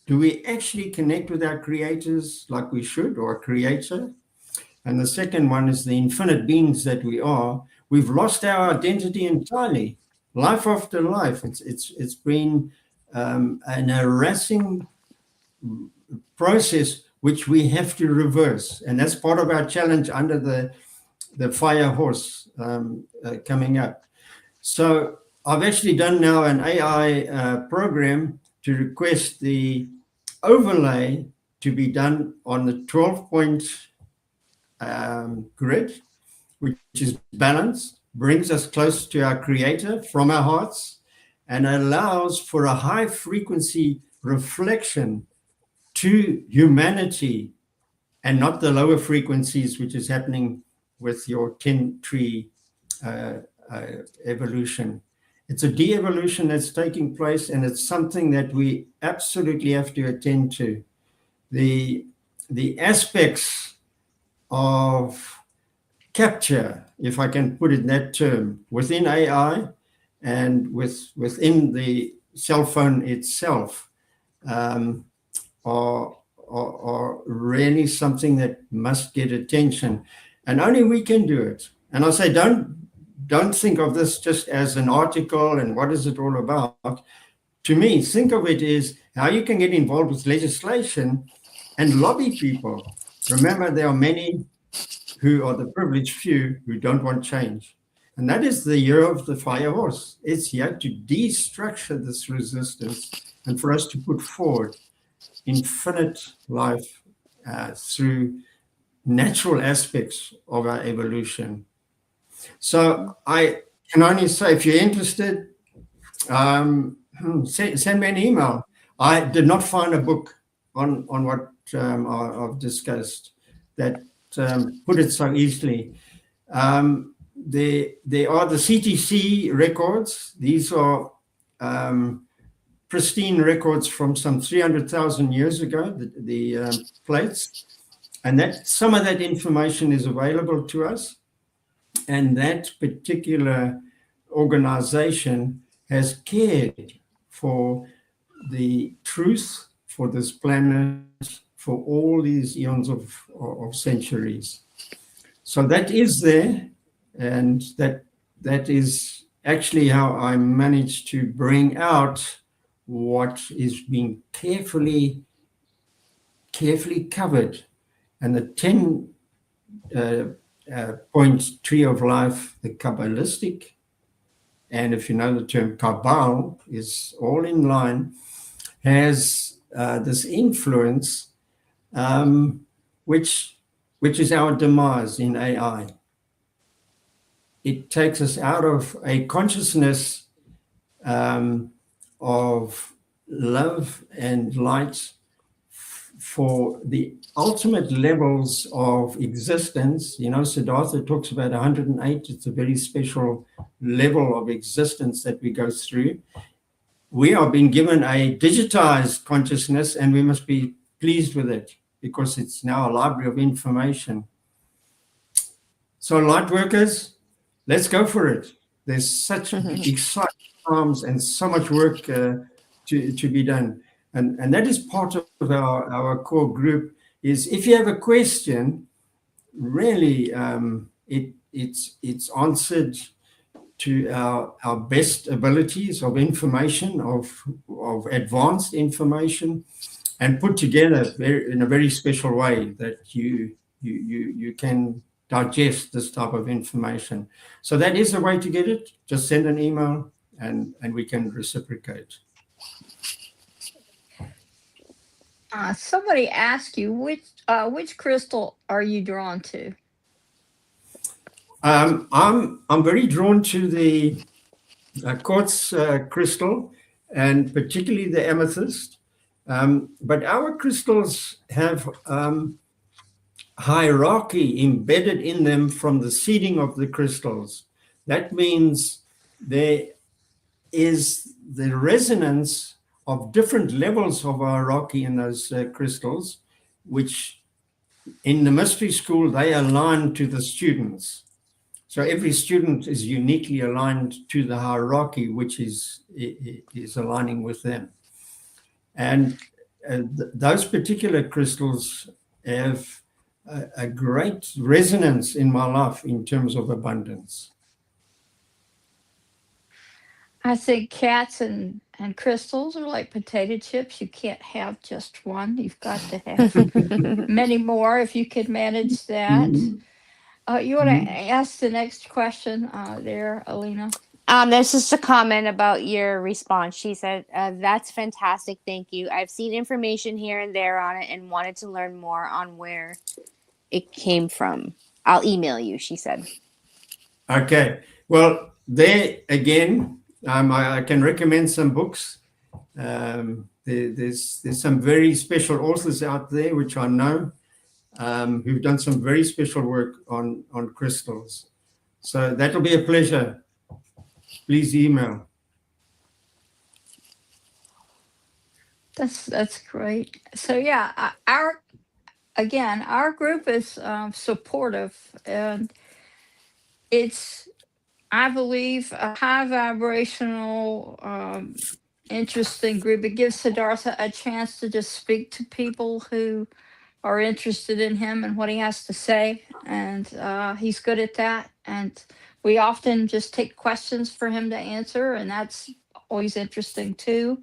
Do we actually connect with our creators like we should, or a creator? And the second one is the infinite beings that we are. We've lost our identity entirely, life after life. It's been an harassing process which we have to reverse, and that's part of our challenge under the fire horse coming up. So I've actually done now an AI program to request the overlay to be done on the 12-point grid, which is balanced, brings us close to our creator from our hearts, and allows for a high frequency reflection to humanity, and not the lower frequencies, which is happening with your 10 tree evolution. It's a de-evolution that's taking place, and it's something that we absolutely have to attend to. The aspects of capture, if I can put it in that term, within AI and within the cell phone itself, are really something that must get attention, and only we can do it. And I say, don't think of this just as an article and what is it all about. To me, think of it as how you can get involved with legislation and lobby people. Remember, there are many who are the privileged few who don't want change. And that is the year of the fire horse. It's here to destructure this resistance and for us to put forward infinite life through natural aspects of our evolution. So I can only say, if you're interested, send me an email. I did not find a book on what I've discussed that put it so easily. There are the CTC records. These are pristine records from some 300,000 years ago, the plates. And that some of that information is available to us. And that particular organization has cared for the truth for this planet for all these eons of centuries. So that is there, and that is actually how I managed to bring out what is being carefully covered. And the 10 point tree of life, the Kabbalistic, and if you know the term Kabbal, is all in line, has this influence, which is our demise in AI. It takes us out of a consciousness of love and light for the ultimate levels of existence. You know, Siddhartha talks about 108. It's a very special level of existence that we go through. We are being given a digitized consciousness, and we must be pleased with it because it's now a library of information. So, light workers, let's go for it. There's such exciting times and so much work to be done. And that is part of our core group is if you have a question, really it's answered to our best abilities of information, of advanced information, and put together in a very special way that you can digest this type of information. So that is the way to get it. Just send an email and we can reciprocate. Somebody asked you which crystal are you drawn to? I'm very drawn to the quartz crystal, and particularly the amethyst. But our crystals have hierarchy embedded in them from the seeding of the crystals. That means there is the resonance of different levels of hierarchy in those crystals, which in the mystery school, they align to the students. So every student is uniquely aligned to the hierarchy, which is aligning with them. And those particular crystals have a great resonance in my life in terms of abundance. I think cats and crystals are like potato chips. You can't have just one. You've got to have many more if you could manage that. You want to ask the next question there, Alina? There's just a comment about your response. She said, that's fantastic. Thank you. I've seen information here and there on it and wanted to learn more on where it came from. I'll email you, she said. Okay. Well, there again, I can recommend some books. There's some very special authors out there, which I know, who've done some very special work on crystals. So that'll be a pleasure. Please email. That's great. So yeah, our group is supportive, and it's, I believe, a high vibrational, interesting group. It gives Siddhartha a chance to just speak to people who are interested in him and what he has to say, and he's good at that. And we often just take questions for him to answer, and that's always interesting too.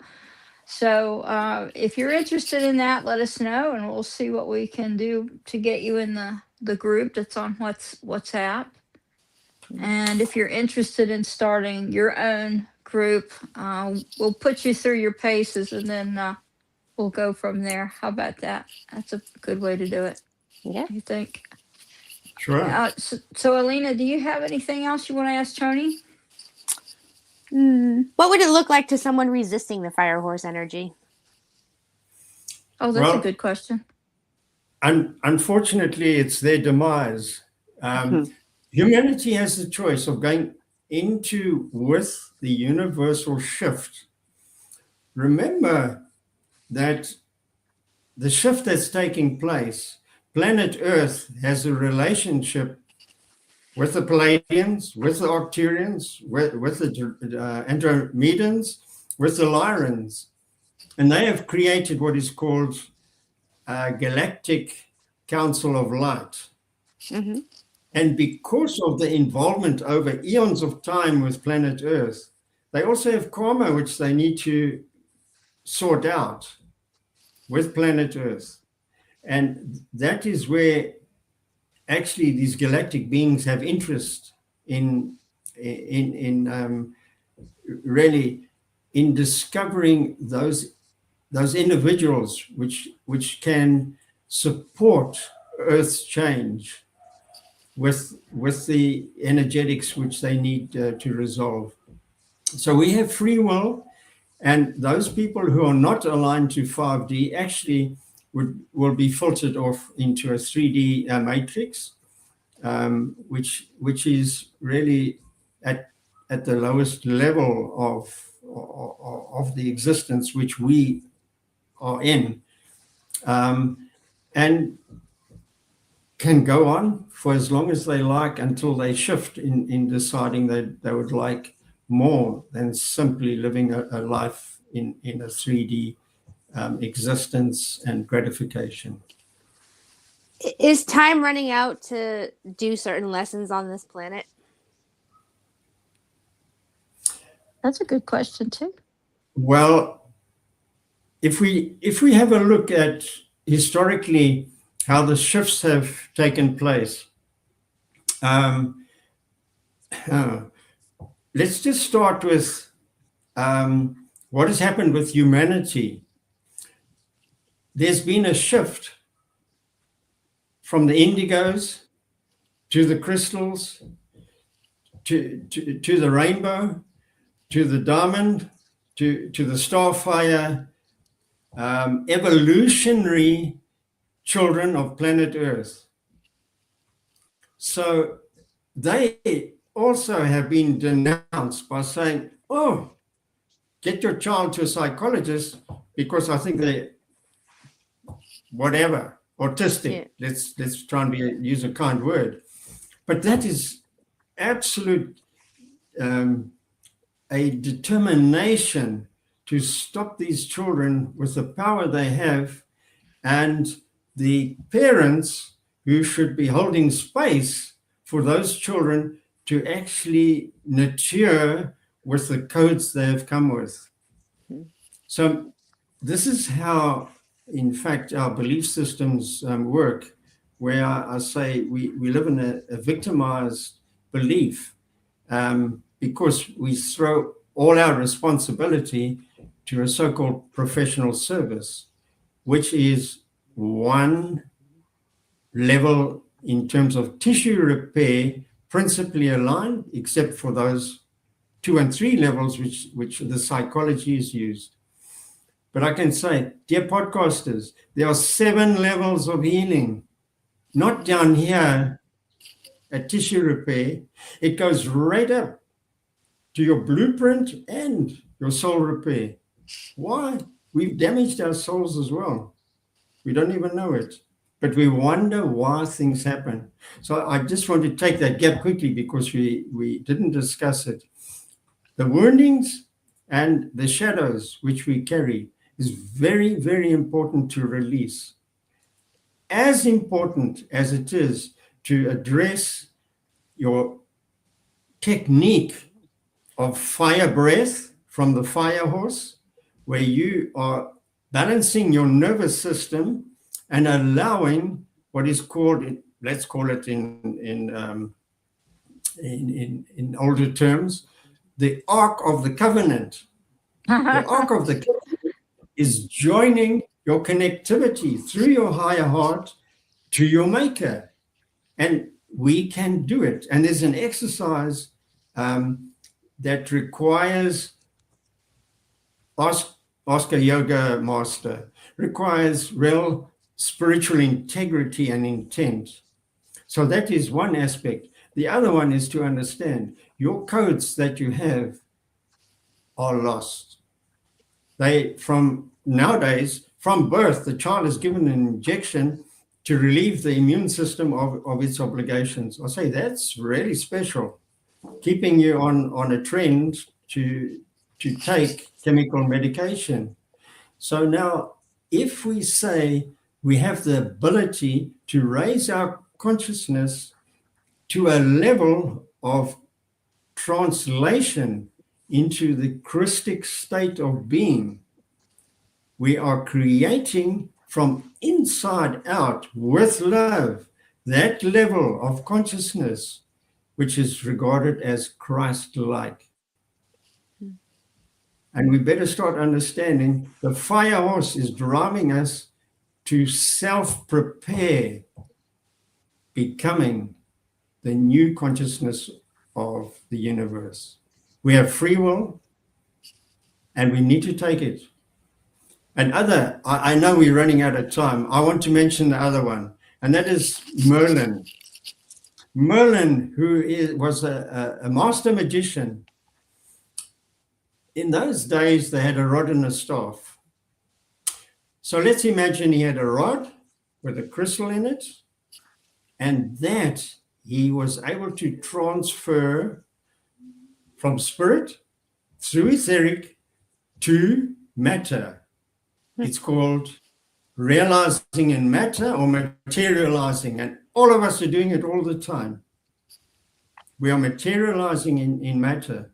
So if you're interested in that, let us know, and we'll see what we can do to get you in the group that's on WhatsApp. And if you're interested in starting your own group, we'll put you through your paces, and then we'll go from there. How about that? That's a good way to do it. Yeah. You think? Sure. So Alina, do you have anything else you want to ask Tony? What would it look like to someone resisting the fire horse energy? Oh, that's a good question. Unfortunately, it's their demise. Humanity has the choice of going into with the universal shift. Remember that the shift that's taking place, planet Earth has a relationship with the Palladians, with the Arcturians, with the Andromedans, with the Lyrans. And they have created what is called a galactic council of light. Mm-hmm. And because of the involvement over eons of time with planet Earth, they also have karma which they need to sort out with planet Earth. And that is where actually these galactic beings have interest in really in discovering those individuals which can support Earth's change with the energetics which they need to resolve. So we have free will, and those people who are not aligned to 5D actually will be filtered off into a 3D matrix, which is really at the lowest level of the existence which we are in, and can go on for as long as they like until they shift in deciding that they would like more than simply living a life in a 3D existence and gratification. Is time running out to do certain lessons on this planet? That's a good question too. Well, if we have a look at historically how the shifts have taken place, let's just start with what has happened with humanity. There's been a shift from the indigos to the crystals, to the rainbow, to the diamond, to the starfire, evolutionary children of planet Earth. So they also have been denounced by saying, oh, get your child to a psychologist because I think they're whatever, autistic. Yeah. Let's try and use a kind word. But that is absolute a determination to stop these children with the power they have, and the parents who should be holding space for those children to actually mature with the codes they have come with. So this is how, in fact, our belief systems work, where I say we live in a victimized belief because we throw all our responsibility to a so-called professional service, which is one level in terms of tissue repair, principally aligned, except for those 2 and 3 levels which the psychology is used. But I can say, dear podcasters, there are 7 levels of healing, not down here at tissue repair. It goes right up to your blueprint and your soul repair. Why? We've damaged our souls as well. We don't even know it, but we wonder why things happen. So I just want to take that gap quickly because we didn't discuss it. The woundings and the shadows which we carry is very, very important to release. As important as it is to address your technique of fire breath from the fire horse, where you are balancing your nervous system and allowing what is called, let's call it in older terms, the Ark of the Covenant. The Ark of the Covenant is joining your connectivity through your higher heart to your maker. And we can do it. And there's an exercise that requires, ask a yoga master, requires real spiritual integrity and intent. So that is one aspect. The other one is to understand your codes that you have are lost. They, from nowadays, from birth, the child is given an injection to relieve the immune system of its obligations. I say that's really special, keeping you on a trend to take chemical medication. So now, if we say we have the ability to raise our consciousness to a level of translation into the Christic state of being, we are creating from inside out with love that level of consciousness which is regarded as Christ-like. And we better start understanding the fire horse is driving us to self-prepare, becoming the new consciousness of the universe. We have free will, and we need to take it. And I know we're running out of time. I want to mention the other one, and that is Merlin. Merlin, who was a master magician. In those days, they had a rod and a staff. So let's imagine he had a rod with a crystal in it, and that he was able to transfer from spirit through etheric to matter. It's called realizing in matter or materializing, and all of us are doing it all the time. We are materializing in matter.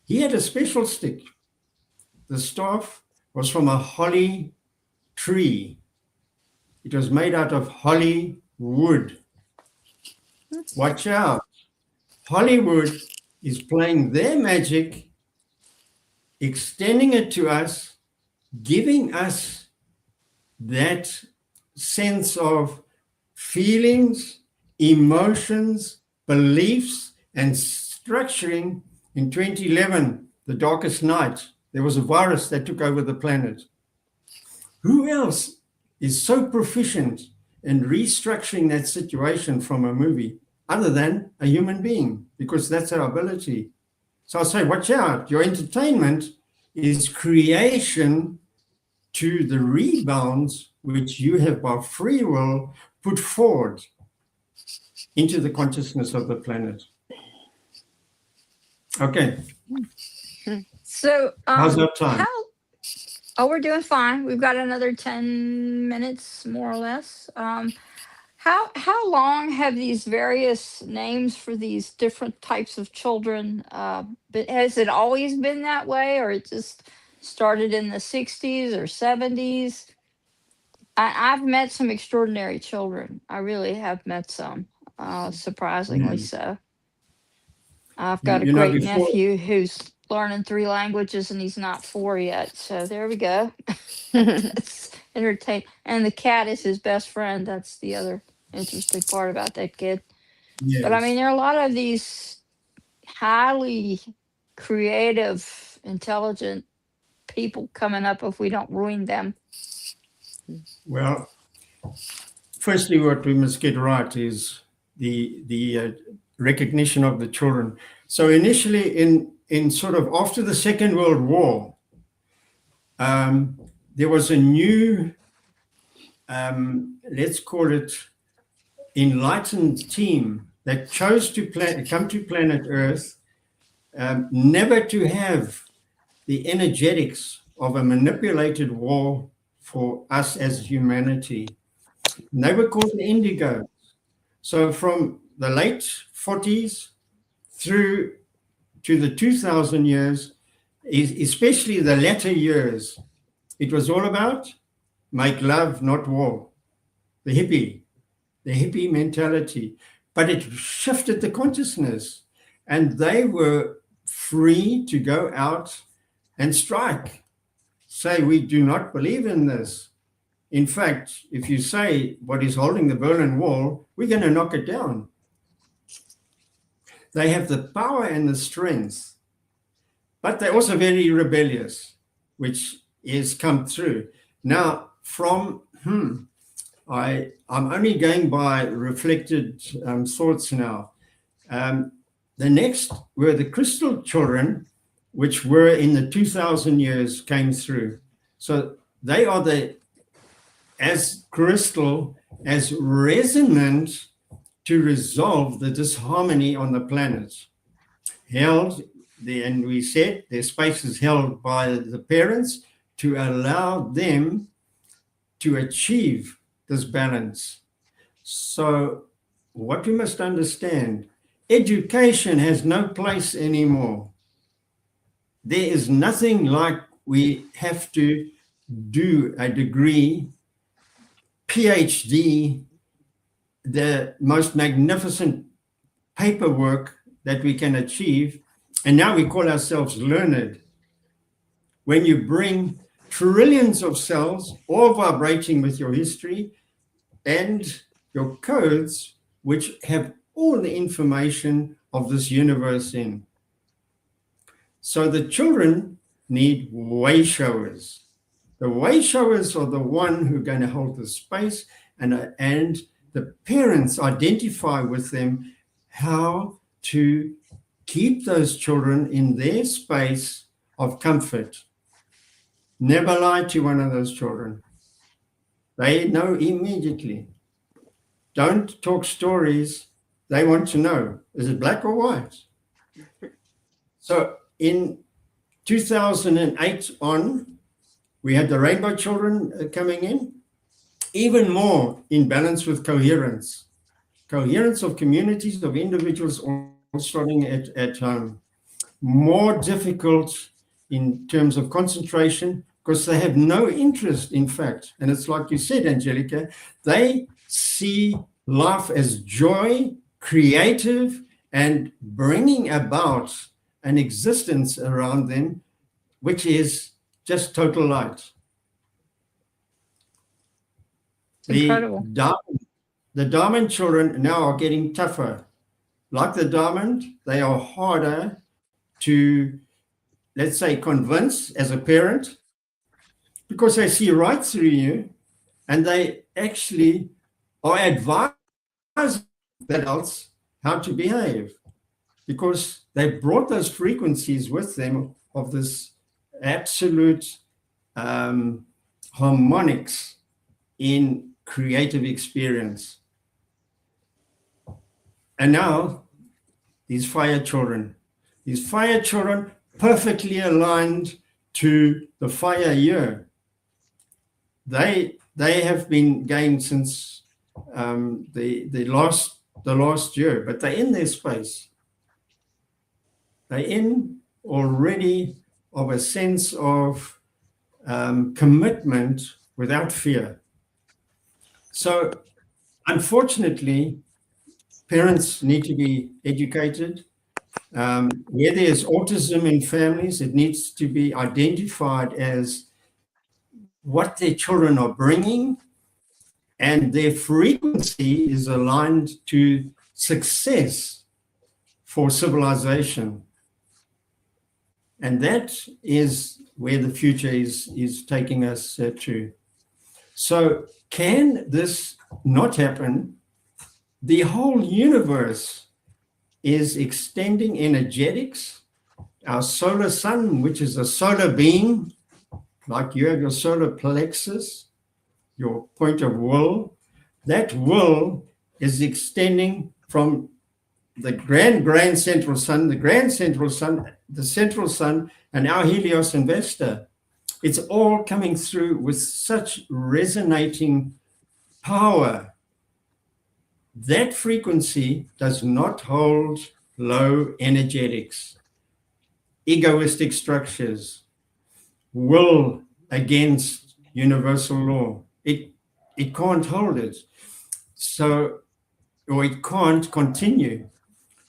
He had a special stick. The staff was from a holly tree. It was made out of holly wood. Watch out. Hollywood is playing their magic, extending it to us, giving us that sense of feelings, emotions, beliefs, and structuring. In 2011, the darkest night, there was a virus that took over the planet. Who else is so proficient in restructuring that situation from a movie other than a human being? Because that's our ability. So I say, watch out. Your entertainment is creation to the rebounds which you have by free will put forward into the consciousness of the planet. Okay. So, how's that time? We're doing fine. We've got another 10 minutes, more or less. How long have these various names for these different types of children but has it always been that way, or it just started in the 60s or 70s? I've met some extraordinary children. I really have met some, surprisingly so. I've got a great nephew who's learning 3 languages, and he's not 4 yet. So there we go. It's entertaining. And the cat is his best friend. That's the other interesting part about that kid. Yes. But I mean, there are a lot of these highly creative, intelligent people coming up if we don't ruin them. Well, firstly, what we must get right is the recognition of the children. So initially, in sort of after the Second World War, there was a new, let's call it, enlightened team that chose to come to planet Earth, never to have the energetics of a manipulated war for us as humanity. And they were called the Indigo. So from the late 40s through to the 2000 years, especially the latter years, it was all about make love, not war. The hippie mentality. But it shifted the consciousness, and they were free to go out and strike. Say, we do not believe in this. In fact, if you say what is holding the Berlin Wall, we're going to knock it down. They have the power and the strength, but they're also very rebellious, which is come through. Now, from, I'm only going by reflected thoughts now. The next were the crystal children, which were in the 2000 years came through. So they are the as crystal, as resonant to resolve the disharmony on the planet. Held, and we said their space is held by the parents to allow them to achieve this balance. So, what we must understand, education has no place anymore. There is nothing like we have to do a degree, PhD, the most magnificent paperwork that we can achieve. And now we call ourselves learned. When you bring trillions of cells, all vibrating with your history and your codes, which have all the information of this universe in. So the children need way showers. The way showers are the one who are going to hold the space, and the parents identify with them how to keep those children in their space of comfort. Never lie to one of those children. They know immediately. Don't talk stories. They want to know, is it black or white? So in 2008 on, we had the rainbow children coming in, even more in balance with coherence. Coherence of communities, of individuals all starting at home. More difficult in terms of concentration because they have no interest, in fact. And it's like you said, Angelica, they see life as joy, creative, and bringing about an existence around them, which is just total light. Incredible. The diamond children now are getting tougher. Like the diamond, they are harder to, let's say, convince as a parent because they see right through you and they actually are advising adults how to behave because they brought those frequencies with them of this absolute harmonics in creative experience. And now these fire children perfectly aligned to the fire year. They have been going since the last year, but they're in their space. They're in already of a sense of commitment without fear. So, unfortunately, parents need to be educated. Where there's autism in families, it needs to be identified as what their children are bringing, and their frequency is aligned to success for civilization. And that is where the future is taking us to. So can this not happen? The whole universe is extending energetics. Our solar sun, which is a solar being, like you have your solar plexus, your point of will, that will is extending from the grand central sun, the central sun, and our Helios and Vesta. It's all coming through with such resonating power. That frequency does not hold low energetics, egoistic structures, will against universal law. It can't hold it. So, or it can't continue.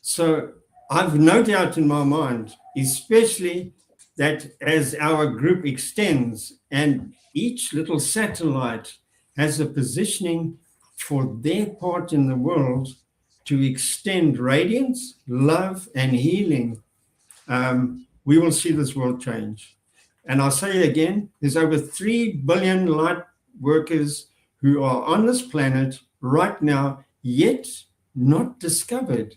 So I've no doubt in my mind, especially that as our group extends and each little satellite has a positioning for their part in the world to extend radiance, love, and healing, we will see this world change. And I'll say it again, there's over 3 billion light workers who are on this planet right now, yet not discovered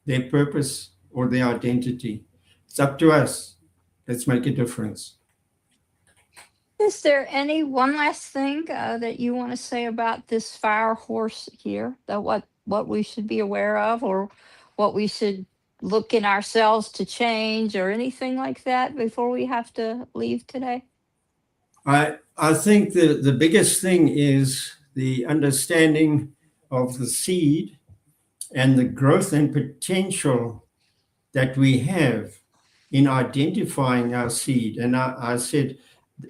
their purpose or their identity. It's up to us. Let's make a difference. Is there any one last thing that you want to say about this fire horse here? That what we should be aware of, or what we should look in ourselves to change, or anything like that before we have to leave today? I think the biggest thing is the understanding of the seed and the growth and potential that we have in identifying our seed. And I said,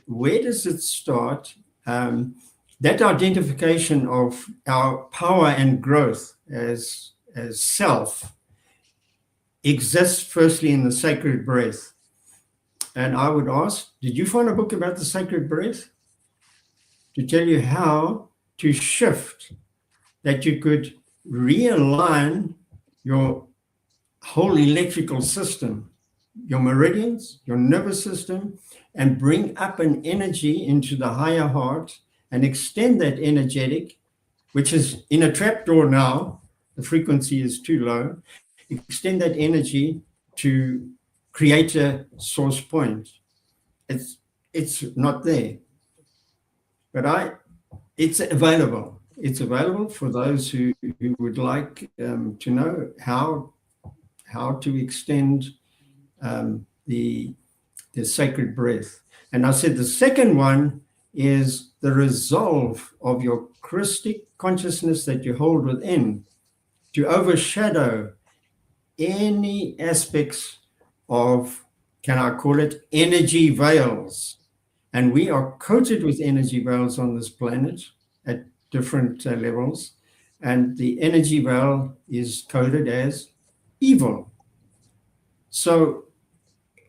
where does it start? That identification of our power and growth as self exists firstly in the sacred breath. And I would ask, did you find a book about the sacred breath to tell you how to shift, that you could realign your whole electrical system, your meridians, your nervous system, and bring up an energy into the higher heart and extend that energetic, which is in a trapdoor now, the frequency is too low, extend that energy to create a source point. It's not there, but it's available. It's available for those who would like to know how to extend the sacred breath. And I said the second one is the resolve of your Christic consciousness that you hold within to overshadow any aspects of, can I call it, energy veils. And we are coated with energy veils on this planet at different levels. And the energy veil is coded as evil. So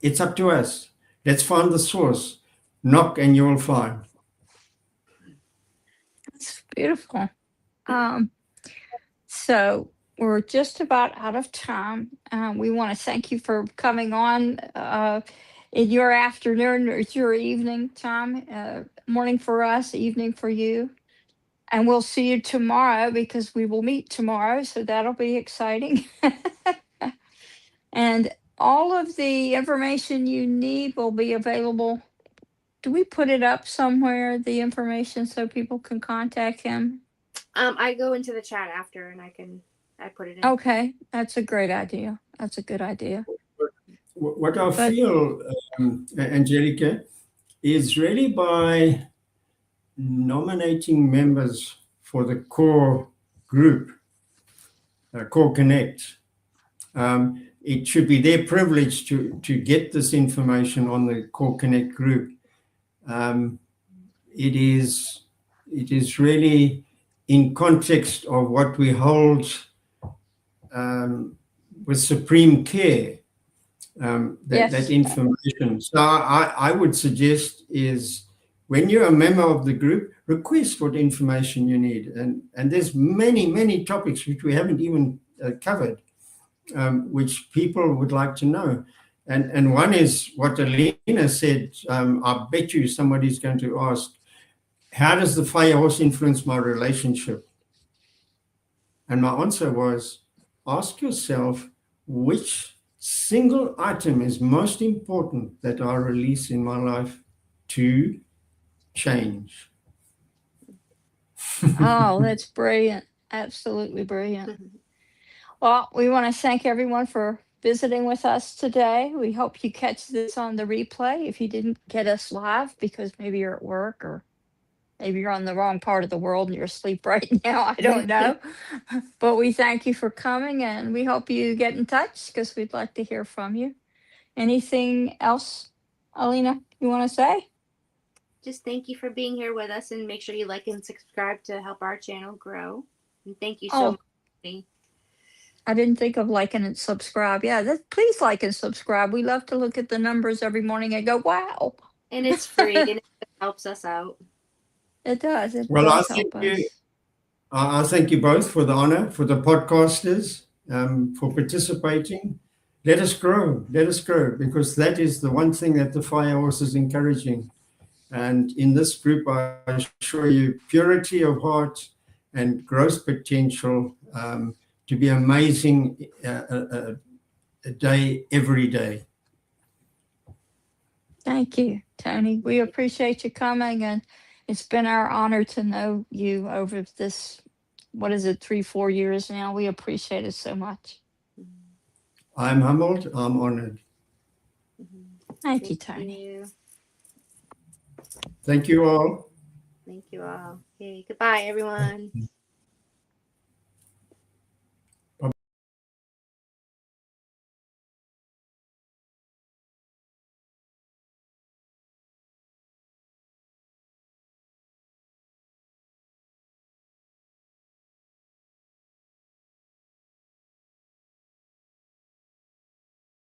it's up to us. Let's find the source. Knock and you will find. That's beautiful. So we're just about out of time. We want to thank you for coming on in your afternoon, or it's your evening time, morning for us, evening for you. And we'll see you tomorrow, because we will meet tomorrow. So that'll be exciting. And all of the information you need will be available. Do we put it up somewhere, the information, so people can contact him? I go into the chat after and I put it in. Okay, that's a great idea. That's a good idea. What I feel, Angelica, is really by nominating members for the core group, Core Connect, it should be their privilege to get this information on the Core Connect group. It is really in context of what we hold with supreme care, that information. So I would suggest is, when you're a member of the group, request what information you need. And there's many topics which we haven't even covered, which people would like to know. And one is what Alina said. I bet you somebody's going to ask, how does the fire horse influence my relationship? And my answer was, ask yourself, which single item is most important that I release in my life to change? Oh, that's brilliant. Absolutely brilliant. Well, we want to thank everyone for visiting with us today. We hope you catch this on the replay if you didn't get us live, because maybe you're at work, or maybe you're on the wrong part of the world and you're asleep right now. I don't know. But we thank you for coming, and we hope you get in touch, because we'd like to hear from you. Anything else, Alina, you want to say? Just thank you for being here with us, and make sure you like and subscribe to help our channel grow. And thank you so much. I didn't think of liking and subscribe. Yeah, please like and subscribe. We love to look at the numbers every morning and go, wow. And it's free, and it helps us out. It does. It Well, does help us. I thank you both for the honor, for the podcasters, for participating. Let us grow, because that is the one thing that the Fire Horse is encouraging. And in this group, I assure you, purity of heart and growth potential to be amazing a day, every day. Thank you, Tony. We appreciate you coming, and it's been our honor to know you over this, what is it, 3, 4 years now. We appreciate it so much. I'm humbled. I'm honored. Thank you, Tony. You. Thank you all. Thank you all. Okay, goodbye, everyone.